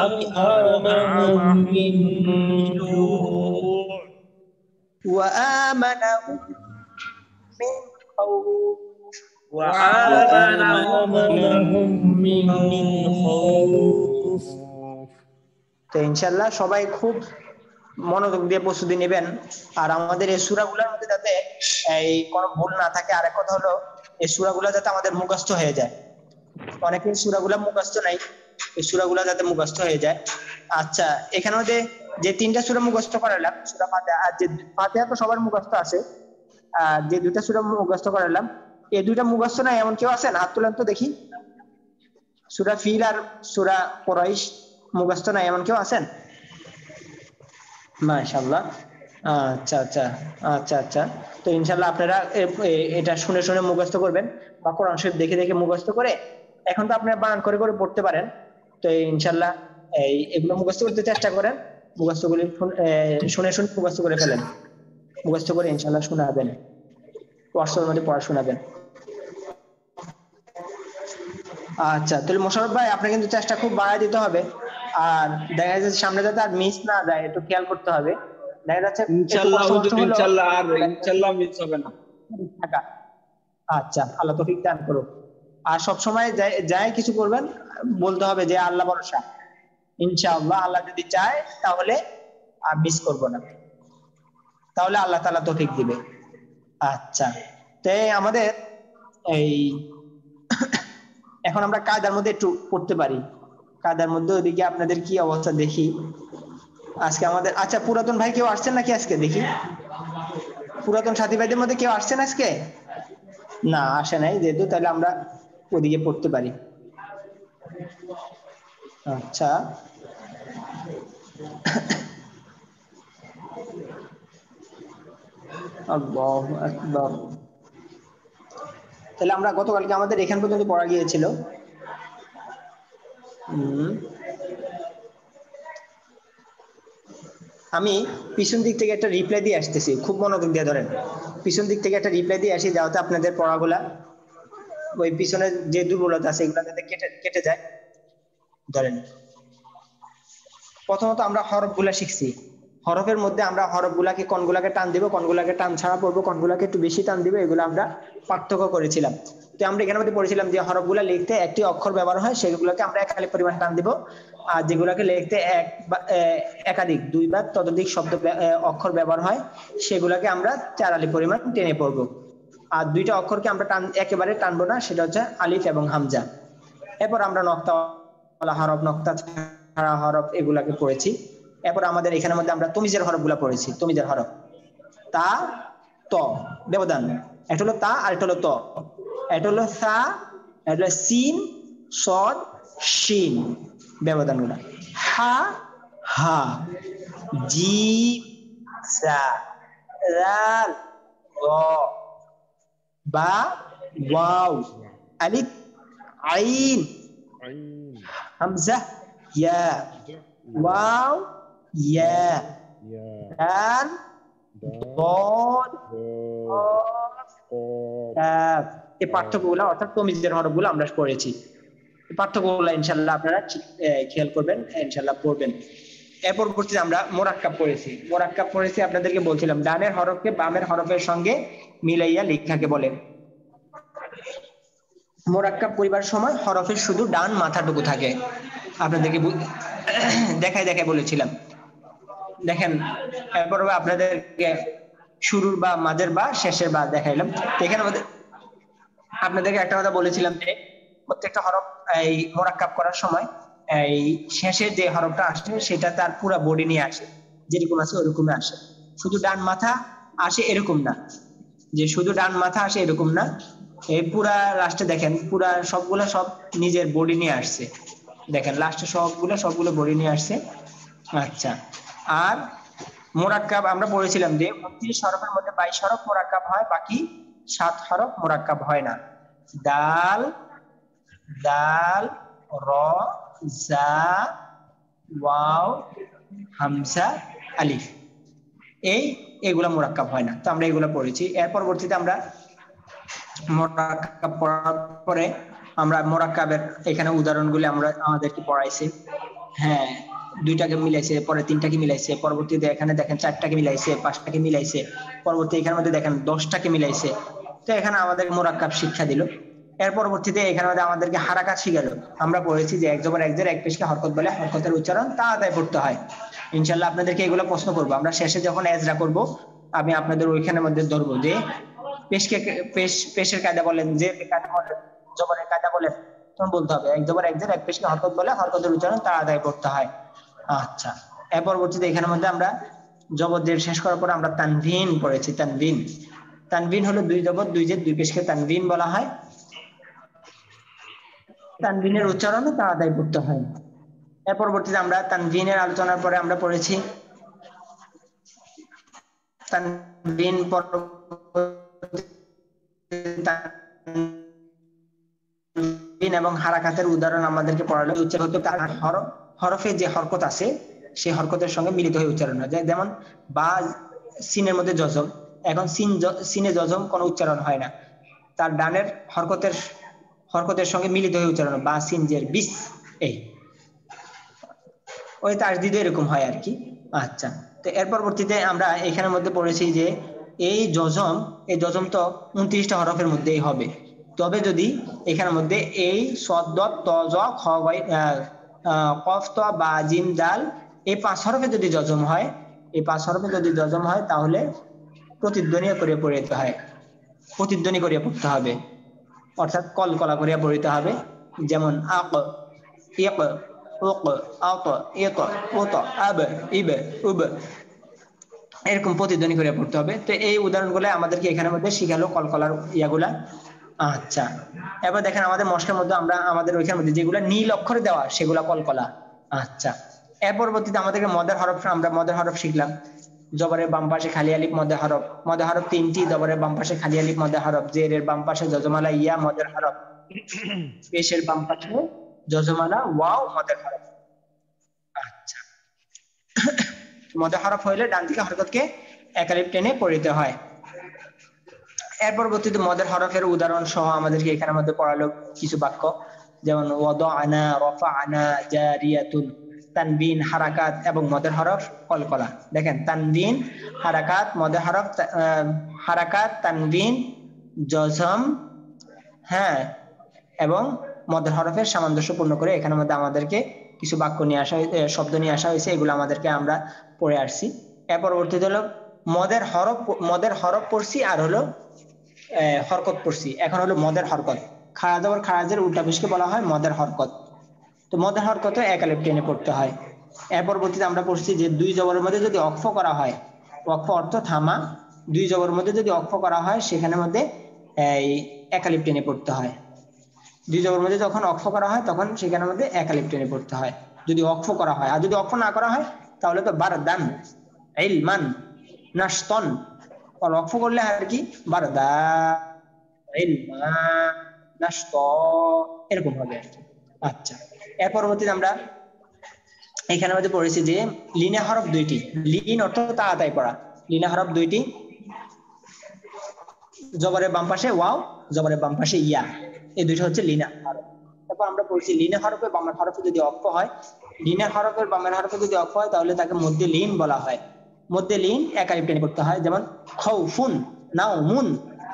أطعمهم من جوع وآمنهم من خوف وآمنهم من خوف তো ইনশাআল্লাহ সবাই খুব মনোযোগ দিয়ে প্রস্তুতি নেবেন আর আমাদের এই সূরাগুলোর মধ্যে যাতে এই কোনো ভুল না থাকে আরেক কথা হলো এই সূরাগুলো যাতে আমাদের মুখস্থ হয়ে যায় অনেকের সূরাগুলো মুখস্থ নাই এই সূরাগুলো যাতে মুখস্থ হয়ে যায় আচ্ছা এখানে যে তিনটা সূরা মুখস্থ করালাম সূরা ফাতিহা আর যে ফাতিহা তো সবার মুখস্থ আছে আর যে দুইটা সূরা মুখস্থ করালাম এই দুইটা মুখস্থ নাই এমন কেউ আছেন হাত তুলেন তো দেখি সূরা ফিল আর সূরা কুরাইশ মুখস্থ নাই এমন কেউ আছেন মাশাআল্লাহ আচ্ছা আচ্ছা আচ্ছা আচ্ছা তো ইনশাআল্লাহ আপনারা এটা শুনে শুনে মুখস্থ করবেন বা কোরআন শরীফ দেখে দেখে মুখস্থ করে এখন তো আপনারা বানান করে করে পড়তে পারেন তো ইনশাআল্লাহ এগুলো মুখস্থ করতে চেষ্টা করেন মুখস্থগুলি শুনে শুনে মুখস্থ করে ফেলেন মুখস্থ করে ইনশাআল্লাহ শোনাবেন হোয়াটসঅ্যাপের মধ্যে পড়া শোনাবেন আচ্ছা তাহলে মোশাররফ ভাই আপনাকে কিন্তু চেষ্টা খুব বাড়ায় দিতে হবে আর দেখা যাচ্ছে সামনে যাতে আর মিস না যায় একটু খেয়াল করতে হবে দেখা যাচ্ছে ইনশাআল্লাহ ইনশাআল্লাহ মিস হবে না আচ্ছা আল্লাহ তৌফিক দান করুক আর সব সময় যায় কিছু করবেন বলতে হবে যে আল্লাহ ভরসা ইনশাআল্লাহ আল্লাহ যদি চায় তাহলে আর মিস করব না তাহলে আল্লাহ তাআলা তৌফিক দিবে আচ্ছা তাই আমাদের এই এখন আমরা কায়দার মধ্যে একটু পড়তে পারি কায়দার মধ্যে ওইদিকে আপনাদের কি অবস্থা দেখি আজকে আমাদের আচ্ছা পুরাতন ভাই কেউ আসছেন নাকি আজকে দেখি পুরাতন সাথী ভাইদের মধ্যে কেউ আসছেন আজকে না আসে নাই যেহেতু তাহলে আমরা ওদিকে পড়তে পারি আচ্ছা আল্লাহু আকবার। তাহলে আমরা গতকালকে আমাদের এখান পর্যন্ত পড়া গিয়েছিল। আমি পিছন দিক থেকে একটা রিপ্লাই দিয়ে আসতেছি, খুব মনোযোগ দিয়ে ধরেন। পিছন দিক থেকে একটা রিপ্লাই দিয়ে আসি, যাতে আপনাদের পড়াগুলা ওই পিছনের যে দুর্বলতা আছে এগুলা যাতে কেটে যায়। ধরেন প্রথমত আমরা হরফগুলা শিখছি। হরফের মধ্যে আমরা হরফগুলাকে কোনগুলাকে টান দিব, কোনগুলাকে টান ছাড়া পড়বো, কোনগুলাকে একটু বেশি টান দিব, এগুলো আমরা পার্থক্য করেছিলাম। তো আমরা এখানের মধ্যে পড়েছিলাম যে হরফগুলা লিখতে একটি অক্ষর ব্যবহার হয়, সেগুলোকে আমরা একাধিক পরিমাণ টান দিব। আর যেগুলোকে লিখতে একাধিক 2 বা ততোধিক শব্দ অক্ষর ব্যবহার হয়, সেগুলোকে আমরা 4 আলিফ পরিমাণ টেনে পড়বো। আর 2টা অক্ষরকে আমরা একেবারে টানবো না, সেটা হচ্ছে আলিফ এবং হামজা। এরপর আমরা নক্তাওয়ালা হরফ, নক্তা ছাড়া হরফ এগুলাকে পড়েছি। এরপর আমাদের এখানের মধ্যে আমরা তমিজের হরফগুলা পড়েছি। তমিজের হরফ তা, ত, ব্যবধান। এটা হলো তা আর এটা হলো ত। এটা হলো সা, এটা হলো সিন, সদ, শিন, ব্যবধানগুলা। হা, হা, জিম, সা, রাল, র, বা, ওয়াও, আলিফ, আইন, হামজা, ইয়া, ওয়াও, ইয়া, দাল, ضاد, কাফ। এই পাঠ্যগুলো অর্থাৎ তমিজের হরফগুলো আমরা পড়েছি। এই পাঠ্যগুলো ইনশাআল্লাহ আপনারা খেয়াল করবেন, ইনশাআল্লাহ পড়বেন। এর পরবর্তীতে আমরা মোরাক্কাব পড়েছি। মোরাক্কাব পড়েছি, আপনাদেরকে বলছিলাম ডানের হরফকে বামের হরফের সঙ্গে মিলাইয়া লেখাকে বলে। মোরাক্কাব পড়িবার সময় হরফের শুধু ডান মাথাটুকু থাকে। আপনাদেরকে দেখাই বলেছিলাম। দেখেন এরপর আপনাদেরকে শুরুর বা মাঝের বা শেষের বা দেখাইলাম। এখানে আপনাদেরকে একটা কথা বলেছিলাম যে প্রত্যেকটা হরফ এই মোরাক্কাব করার সময় এই শেষের যে হরফটা আসে সেটা তার পুরো বডি নিয়ে আসে, যেরকম আছে ওরকমই আসে। শুধু ডান মাথা আসে এরকম না, যে শুধু ডান মাথা আসে এরকম না। এই পুরা লাস্টে দেখেন পুরা সবগুলো সব নিজের বডি নিয়ে আসছে। দেখেন লাস্টে সবগুলো বডি নিয়ে আসছে। আচ্ছা, আর মোরাক্কাব আমরা পড়েছিলাম যে 29 হরফের মধ্যে 22 হরফ মোরাক্কাব হয়, বাকি 7 হরফ মোরাক্কাব হয় না। দাল, দাল, র, জা, ওয়াও, হামজা, আলিফ, এগুলা মোরাক্কাব হয় না। তো আমরা এগুলো পড়েছি। এর পরবর্তীতে আমরা মোরাক্কাব পড়ার পরে আমরা মোরাক্কাবের এখানে উদাহরণগুলো আমাদেরকে পড়াইছে। হ্যাঁ, 2টাকে মিলাইছে, পরে 3টাকে মিলাইছে, পরবর্তীতে এখানে দেখেন 4টাকে মিলাইছে, 5টাকে মিলাইছে, পরবর্তী এখানের মধ্যে দেখেন 10টাকে মিলাইছে। তো এখানে আমাদের মোরাক্কাব শিক্ষা দিল। এর পরবর্তীতে এখানে আমাদেরকে হারাকাত শিখালো। আমরা পড়েছি যে এক জবর এক জের এক পেশকে হরকত বলে, হরকতের উচ্চারণ তাড়াতাড়ি পড়তে হয়। ইনশাআল্লাহ আপনাদেরকে এগুলো প্রশ্ন করবো। আমরা শেষে যখন এজরা করব, আমি আপনাদের ওইখানের মধ্যে ধরবো যে পেশের কায়দা বলেন, যে কায়দা বলেন, জবরের কায়দা বলেন, তখন বলতে হবে এক জবর এক জের এক পেশকে হরকত বলে, হরকতের উচ্চারণ তাড়াতাড়ি পড়তে হয়। আচ্ছা, এর পরবর্তীতে এখানের মধ্যে আমরা জবর জের শেষ করার পর আমরা তানভিন পড়েছি। তানভিন হলো 2 জবর 2 জের 2 পেশকে তানভিন বলা হয়। তানভিনের উচ্চারণও তাড়াতাড়ি পড়তে হয়। এর পরবর্তীতে আমরা তানভিনের আলোচনার পরে আমরা পড়েছি তানভিন এবং হারাকাতের উদাহরণ আমাদেরকে পড়ালো। উচ্চারণ হতো হরফে যে হরকত আছে সেই হরকতের সঙ্গে মিলিত হয়ে উচ্চারণ হয়। যেমন বা সিনের মধ্যে জজম, এখন সিনে জজম কোনো উচ্চারণ হয় না, তার ডানের হরকতের সঙ্গে মিলিত হয়ে উচ্চারণ বা সিন জের বিস, ওই তাসদিদ এরকম হয় আর কি। আচ্ছা, তো এর পরবর্তীতে আমরা এখানের মধ্যে পড়েছি যে এই জজম তো 29টা হরফের মধ্যেই হবে। তবে যদি এখানের মধ্যে এই সদ, ত, জ, খ, কফ, ত, বা, জিম, দাল এই 5 হরফে যদি জজম হয়, তাহলে প্রতিধ্বনি করে পড়তে হবে, অর্থাৎ কলকলা করিয়া পড়িতে হবে। যেমন আক, ইক, উক, আত, ইত, উত, আব, ইব, উব, এরকম প্রতিধ্বনি করে পড়তে হবে। তো এই উদাহরণগুলো আমাদেরকে এখানের মধ্যে শিখালো, কলকলার ইয়াগুলা। আচ্ছা, এবার দেখেন আমাদের মশলার মধ্যে আমাদের ওইখানের মধ্যে যেগুলো নীল অক্ষরে দেওয়া সেগুলা কলকলা। আচ্ছা, এর পরবর্তীতে আমাদেরকে মদের হরফ শিখলাম। জবরের বাম পাশে খালি আলিফ মদে হরফ 3টি, জবরের বাম পাশে খালি আলিফ মদে হরফ, জেরের বাম পাশে যজমালা ইয়া মদের হরফ, পেশের বাম পাশে যজমালা ওয়াও মদের হরফ। আচ্ছা, মদে হরফ হইলে ডান দিকে হরকতকে এক আলিফ টেনে পড়িতে হয়। এর পরবর্তীতে মদের হরফের উদাহরণ সহ আমাদেরকে এখানে মধ্যে পড়ালো কিছু বাক্য, যেমন ওয়াদাআনা, রাফাআনা, জারিয়াতুন, তানবিন, হারাকাত এবং মদের হরফ কলকলা। দেখেন তানবিন, হারাকাত, মদের হরফ, হারাকাত, তানবিন, জজম, হ্যাঁ, এবং মদের হরফের সামঞ্জস্যপূর্ণ করে এখানের মধ্যে আমাদেরকে কিছু বাক্য নিয়ে আসা, শব্দ নিয়ে আসা হয়েছে, এগুলো আমাদেরকে আমরা পড়ে আসছি। এর পরবর্তীতে হলো মদের হরফ পড়ছি আর হলো হরকত পড়ছি। এখন হলো মদের হরকত। খাড়া জবর খারাজের উল্টা পেশকে বলা হয় মদের হরকত। তো মদের হরকত এক আলিফ টেনে পড়তে হয়। এর পরবর্তীতে আমরা পড়ছি যে দুই জবরের মধ্যে যদি অক্ফ করা হয়, অক্ফ অর্থ থামা, দুই জবরের মধ্যে যদি অক্ফ করা হয় সেখানের মধ্যে এই এক আলিফ টেনে পড়তে হয়। দুই জবরের মধ্যে যখন অক্ফ করা হয় তখন সেখানের মধ্যে এক আলিফ টেনে পড়তে হয় যদি অক্ফ করা হয়। আর যদি অক্ফ না করা হয় তাহলে তো বারদান, ইলমান, নাশতন, আর অক্ফ করলে আর কি বারদা, ইলমা, নাশত, এরকম হবে আর কি। আচ্ছা, এর পরবর্তীতে আমরা এখানে মধ্যে পড়েছি যে লিনে হরফ 2টি, লিন অর্থ তাড়াতাড়ি পড়া, লিনে হরফ 2টি, জবরের বাম পাশে ওয়াও, জবরের বাম পাশে ইয়া, এই দুটো হচ্ছে লিনে হরফ। তারপর আমরা পড়ছি লিনে হরফে বামের হরফে যদি অক্ফ হয়, লিনে হরফের বামের হরফে যদি অক্ফ হয় তাহলে তাকে মধ্যে লিন বলা হয়। মধ্যে লিন এক আলিফ টেনে পড়তে হয়, যেমন খাউফুন, নাউমুন,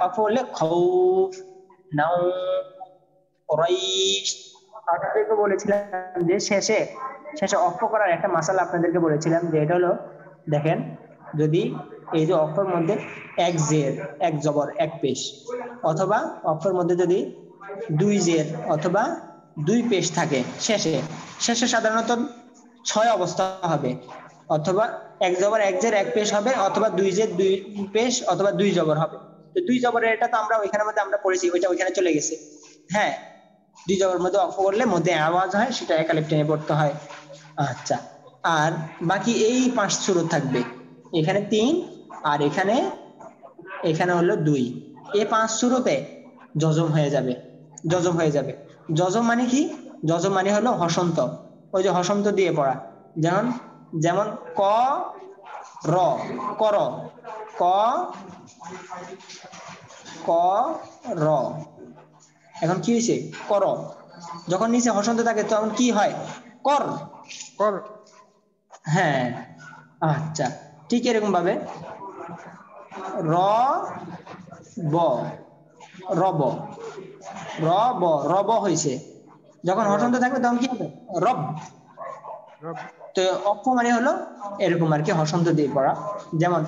অক্ফ হলে খাউফ, নাউ, কুরাইশ। আপনাদেরকে বলেছিলাম যে শেষে অক্ফ করার একটা মাসালা আপনাদেরকে বলেছিলাম, যে এটা হলো দেখেন, যদি এই যে অক্ষর মধ্যে এক জের, এক জবর, এক পেশ, অথবা অক্ষর মধ্যে যদি দুই জের অথবা দুই পেশ থাকে, শেষে সাধারণত 6 অবস্থা হবে, অথবা এক জবর এক জের এক পেশ হবে, অথবা দুই জের দুই পেশ, অথবা দুই জবর হবে। তো দুই জবরের এটা তো আমরা ওইখানের মধ্যে আমরা পড়েছি, ওইটা ওইখানে চলে গেছে। হ্যাঁ, দুই জবরের মধ্যে অক্ফ করলে মধ্যে আওয়াজ হয়, সেটা এক আলিফ টেনে পড়তে হয়। আচ্ছা, আর বাকি এই 5 সুরত থাকবে, এখানে 3 আর এখানে হলো 2, এই 5 সুরতে জজম হয়ে যাবে। জজম মানে কি? জজম মানে হলো হসন্ত, ওই যে হসন্ত দিয়ে পড়া, যেমন ক র, কর, ক ক র। এখন কি হয়েছে? কর, যখন নিচে হসন্ত থাকে তখন কি হয়? কর, কর। হ্যাঁ, আচ্ছা, ঠিক এরকম ভাবে র ব, রব, রব, রব হয়েছে, যখন হসন্ত থাকবে তখন কি হবে? রব। তো অক্ষ মানে হলো এরকম আর কি, হসন্ত দিয়ে পড়া, যেমন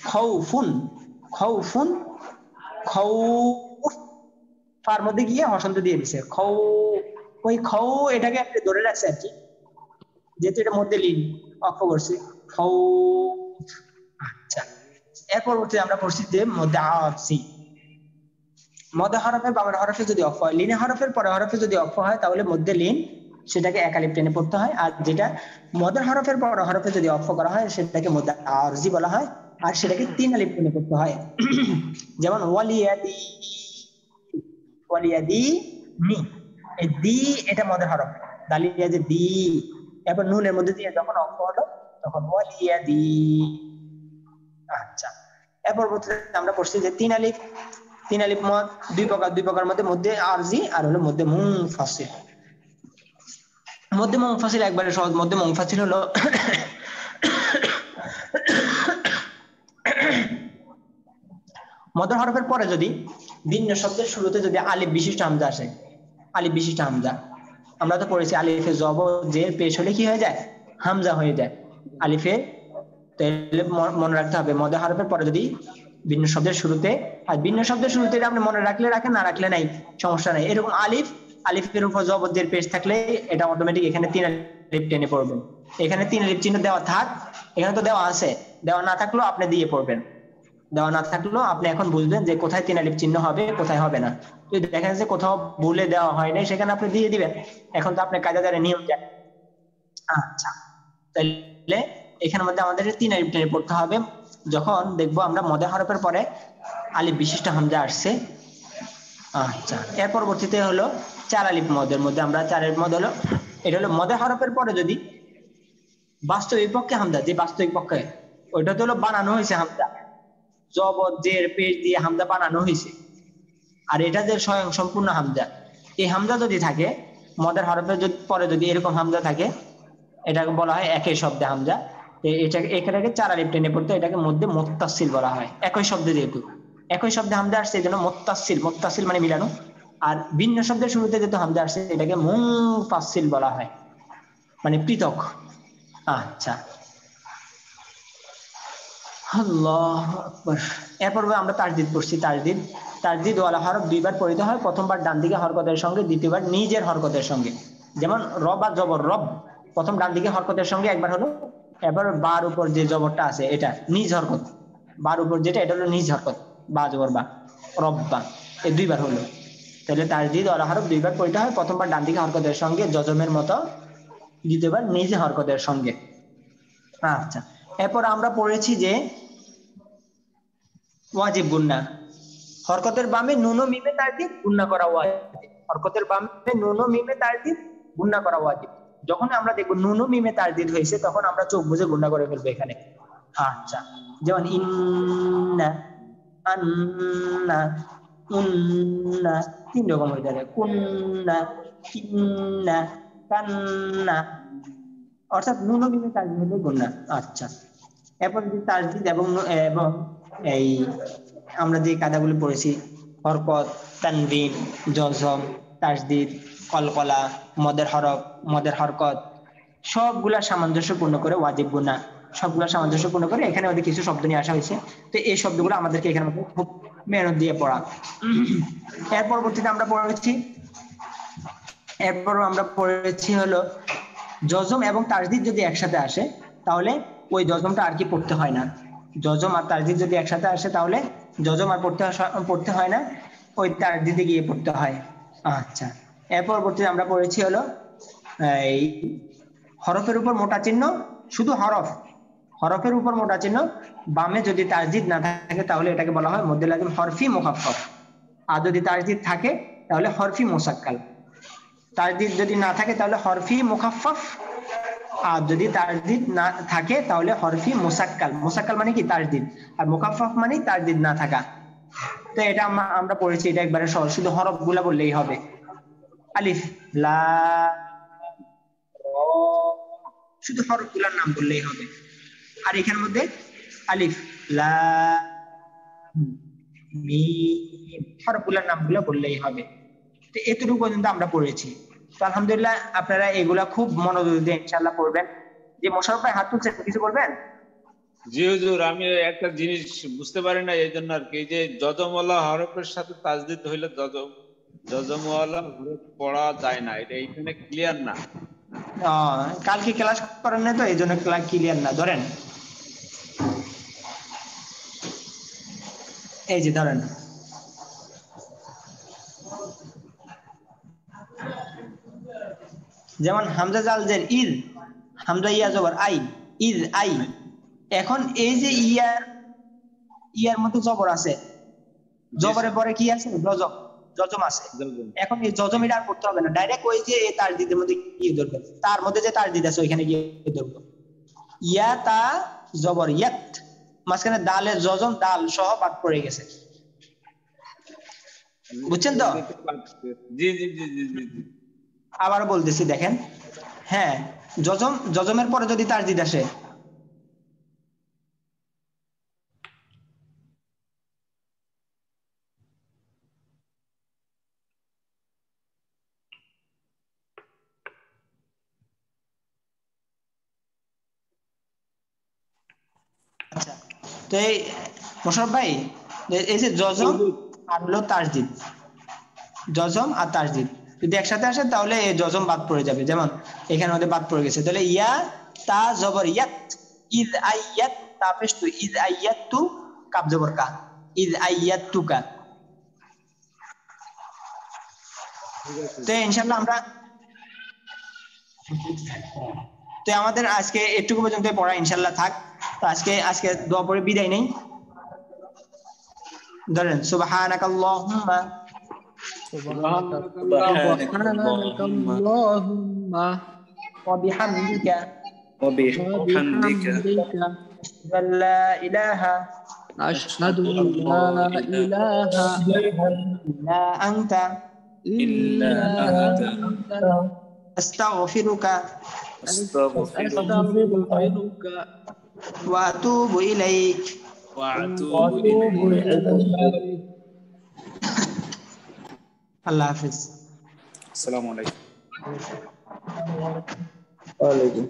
খাউফুন, খাউফুন, খাউফ, ফার মধ্যে গিয়ে হসন্ত দিয়ে দিছে, খাউ, ওই খাউ এটাকে আপনি ধরে রাখছে আর কি, যেহেতু এটা মধ্যে লিন অক্ষ করছে, খাউ। আচ্ছা, এর পরবর্তীতে আমরা পড়ছি যে মধ্যে আছি, মধ্যে হরফে বামের হরফে যদি অক্ষ হয়, লিনে হরফের পরে হরফে যদি অক্ষ হয় তাহলে মধ্যে লিন, সেটাকে এক আলিফ টেনে পড়তে হয়। আর যেটা মদের হরফের পরে হরফে যদি অক্ষ করা হয় সেটাকে মধ্যে আরজি বলা হয়, আর সেটাকে 3 আলিফ টেনে পড়তে হয়। যেমন ওয়ালিয়াদি, ওয়ালিয়াদি নি, এই দি এটা মদের হরফ, দালিয়া যে দি, এরপর নুনের মধ্যে দিয়ে যখন অক্ষ হলো তখন ওয়ালিয়াদি। আচ্ছা, এর পরবর্তীতে আমরা পড়ছি যে 3 আলিফ মদ দুই প্রকার মধ্যে আরজি আর হলো মধ্যে মুনফাসিল। মধ্যে মুনফাসিল একবারে সহজ, মধ্যে মুনফাসিল হলো মদের হরফের পরে যদি ভিন্ন শব্দের শুরুতে যদি আলিফ বিশিষ্ট হামজা আসে, আলিফ বিশিষ্ট হামজা, আমরা তো পড়েছি আলিফে জবর জের পেশ হলে কি হয়ে যায়? হামজা হয়ে যায় আলিফে। তাহলে মনে রাখতে হবে মদের হরফের পরে যদি ভিন্ন শব্দের শুরুতে, আর ভিন্ন শব্দের শুরুতে আপনি মনে রাখলে রাখেন, না রাখলে নাই, সমস্যা নাই। এরকম আলিফের উপর জবর জের পেশ থাকলে এটা অটোমেটিক এখানে 3 আলিফ টেনে পড়বেন। এখানে 3 আলিফ চিহ্ন দেওয়া থাক, এখানে তো দেওয়া আছে, দেওয়া না থাকলেও আপনি দিয়ে পড়বেন, দেওয়া না থাকলেও আপনি এখন বুঝবেন যে কোথায় 3 আলিফ চিহ্ন হবে, কোথায় হবে না। যদি দেখেন যে কোথাও ভুলে দেওয়া হয় নাই সেখানে আপনি দিয়ে দিবেন, এখন তো আপনি কায়দাদারে নিয়ম জানেন। আচ্ছা, তাহলে এখানের মধ্যে আমাদের 3 আলিফ টেনে পড়তে হবে। যখন দেখবো আমরা মদের হরফের পরে আলিফ বিশিষ্ট হামজা আসছে। আচ্ছা, এর পরবর্তীতে হলো 4 আলিফ মদের মধ্যে আমরা 4 আলিফ মদ হলো, এটা হলো মদের হরফের পরে যদি বাস্তবিক পক্ষে হামজা, যে বাস্তবিক পক্ষে ওইটা তো হলো বানানো হয়েছে হামজা, জবর জের পেশ দিয়ে হামজা বানানো হয়েছে, আর এটা যে স্বয়ং সম্পূর্ণ হামজা। এই হামজা যদি থাকে মদের হরফের পরে যদি এরকম হামজা থাকে, এটাকে বলা হয় একই শব্দে হামজা। এটাকে 4 আলিফ টেনে পড়তে এটাকে মধ্যে মুত্তাসিল বলা হয়। একই শব্দে যেহেতু একই শব্দে হামজা আসছে, এই জন্য মুত্তাসিল। মুত্তাসিল মানে মিলানো। আর ভিন্ন শব্দের শুরুতে যেহেতু হামজা আসছে, এটাকে মুনফাসিল বলা হয়, মানে পৃথক। আচ্ছা, আল্লাহু আকবার। এরপর আমরা তাসদিদ পড়ছি। তাসদিদ ওয়ালা হরফ 2 বার পড়িতে হয়। প্রথমবার ডান দিকে হরকতের সঙ্গে, দ্বিতীয়বার নিজের হরকতের সঙ্গে। যেমন রব আর জবর, রব প্রথম ডান দিকে হরকতের সঙ্গে একবার হলো, এবার বার উপর যে জবরটা আছে এটা নিজ হরকত, বার উপর যেটা এটা হলো নিজ হরকত, বা জবর বা, রব্বা, এই 2 বার হলো। তাহলে তাসদিদ ওয়ালা হরফ 2 বার পড়িতে হয়। প্রথমবার ডান দিকে হরকতের সঙ্গে জজমের মতো, দ্বিতীয়বার নিজে হরকতের সঙ্গে। আচ্ছা, এরপর আমরা পড়েছি যে ওয়াজিব গুন্না, হরকতের বামে নুন ও মিমে তাসদিদ গুন্না করা ওয়াজিব। হরকতের বামে নুন ও মিমে তাসদিদ গুন্না করা ওয়াজিব। যখন আমরা দেখব নুন ও মিমে তাসদিদ হয়েছে, তখন আমরা চোখ বুজে গুন্না করে ফেলবো এখানে। আচ্ছা, যেমন ইন্না, আন্না, উন্না, 3 রকম হয়ে যাবে। কুন্না, কিন্না, কান্না, অর্থাৎ নুন ও মিমে তাসদিদ হলে গুন্না। আচ্ছা, এরপর যদি তাসদিদ এবং এই আমরা যে কায়দাগুলো পড়েছি, হরকত, তানবিন, জজম, তাসদিদ, কলকলা, মদের হরফ, মদের হরকত, সবগুলা সামঞ্জস্যপূর্ণ করে ওয়াজিব গুনাহ, সবগুলা সামঞ্জস্যপূর্ণ করে এখানে ওদের কিছু শব্দ নিয়ে আসা হয়েছে। তো এই শব্দগুলো আমাদেরকে এখানে খুব মেহনত দিয়ে পড়া। এর পরবর্তীতে আমরা পড়েছি হলো জজম এবং তাসদিদ যদি একসাথে আসে, তাহলে ওই জজমটা আর কি পড়তে হয় না। জজম আর তাসদিদ যদি একসাথে আসে, তাহলে জজম আর পড়তে হয় না, ওই তাসদিদে গিয়ে পড়তে হয়। আচ্ছা, এর পরবর্তীতে আমরা পড়েছি হলো এই হরফের উপর মোটা চিহ্ন, শুধু হরফের উপর মোটা চিহ্ন বামে যদি তাসদিদ না থাকে, তাহলে এটাকে বলা হয় মদ্দে লাজিম হরফি মুখাফফাফ। আর যদি তাসদিদ থাকে তাহলে হরফি মুসাক্কাল। তাসদিদ যদি না থাকে তাহলে হরফি মুখাফফাফ, আর যদি তাসদিদ না থাকে তাহলে হরফি মুসাক্কাল। মুসাক্কাল মানে কি? তাসদিদ। আর মুখাফফাফ মানে তাসদিদ না থাকা। তো এটা আমরা পড়েছি, এটা একবারে সহজ, শুধু হরফগুলা বললেই হবে। আলিফ, লাম, র, শুধু হরফগুলার নাম বললেই হবে। আর এখানের মধ্যে আলিফ, লাম, মিম, হরফগুলার নামগুলো বললেই হবে। তো এতটুকু পর্যন্ত আমরা পড়েছি। তো আলহামদুলিল্লাহ, আপনারা এগুলা খুব মনোযোগ দিয়ে ইনশাআল্লাহ পড়বেন। যে মোশাররফ ভাই হাত তুলছেন, কিছু বলবেন? জি হুজুর, আমি একটা জিনিস বুঝতে পারি না, এই জন্য আর কি, যে জজমওয়ালা হরফের সাথে তাসদিদ হইলে জজমওয়ালা হরফ পড়া যায় না, এটা এইখানে ক্লিয়ার না। কালকে ক্লাস করেন না, তো এই জন্য ক্লাস ক্লিয়ার না। ধরেন, এই যে ধরেন, যেমন হামজা জাল জের ইদ, হামজা ইয়া জবর আই, ইদ আই। এখন এই যে ইয়ার মধ্যে জবর আছে, জবরের পরে কি আছে? জজম আছে। এখন এই জজম এটা আর করতে হবে না, ডাইরেক্ট ওই যে তাসদিদের মধ্যে গিয়ে ধরবেন, তার মধ্যে যে তাসদিদ আছে ওইখানে গিয়ে ধরবো। ইয়া তা জবর ইয়াত, মাঝখানে দালের জজম, দাল সহ বাদ পড়ে গেছে। বুঝছেন তো? জি জি জি জি জি। আবার বলতেছি, দেখেন, হ্যাঁ, জজমের পরে যদি তাসদিদ আসে, আচ্ছা, তো এই মোশাররফ ভাই, এই যে জজম আর হলো তাসদিদ, জজম আর তাসদিদ যদি একসাথে আসে, তাহলে এই জজম বাদ পড়ে যাবে। যেমন এখানে আমাদের বাদ পড়ে গেছে, তাহলে ইয়া তা জবর ইয়াত, ইদ আইয়াত, তা পেশ তু, ইদ আইয়াত তু, কাব জবর কা, ইদ আইয়াত তু কা। তো ইনশাআল্লাহ আমরা তো আমাদের আজকে এটুকু পর্যন্ত পড়া ইনশাআল্লাহ থাক। তো আজকে দোয়া পড়ে বিদায় নেই। ধরেন সুবহানাকাল্লাহুম্মা সুবহানাকাল্লাহুম্মা ওয়া বিহামদিকা وبحمدك লা ইলাহা أشهد أن لا إله ইল্লা আনতা إلا أنت আস্তাগফিরুকা أستغفرك أستغفرك ওয়া আতুবু ইলাইক। وأتوب إليك আল্লাহ হাফেজ। السلام عليكم ওয়ালাইকুম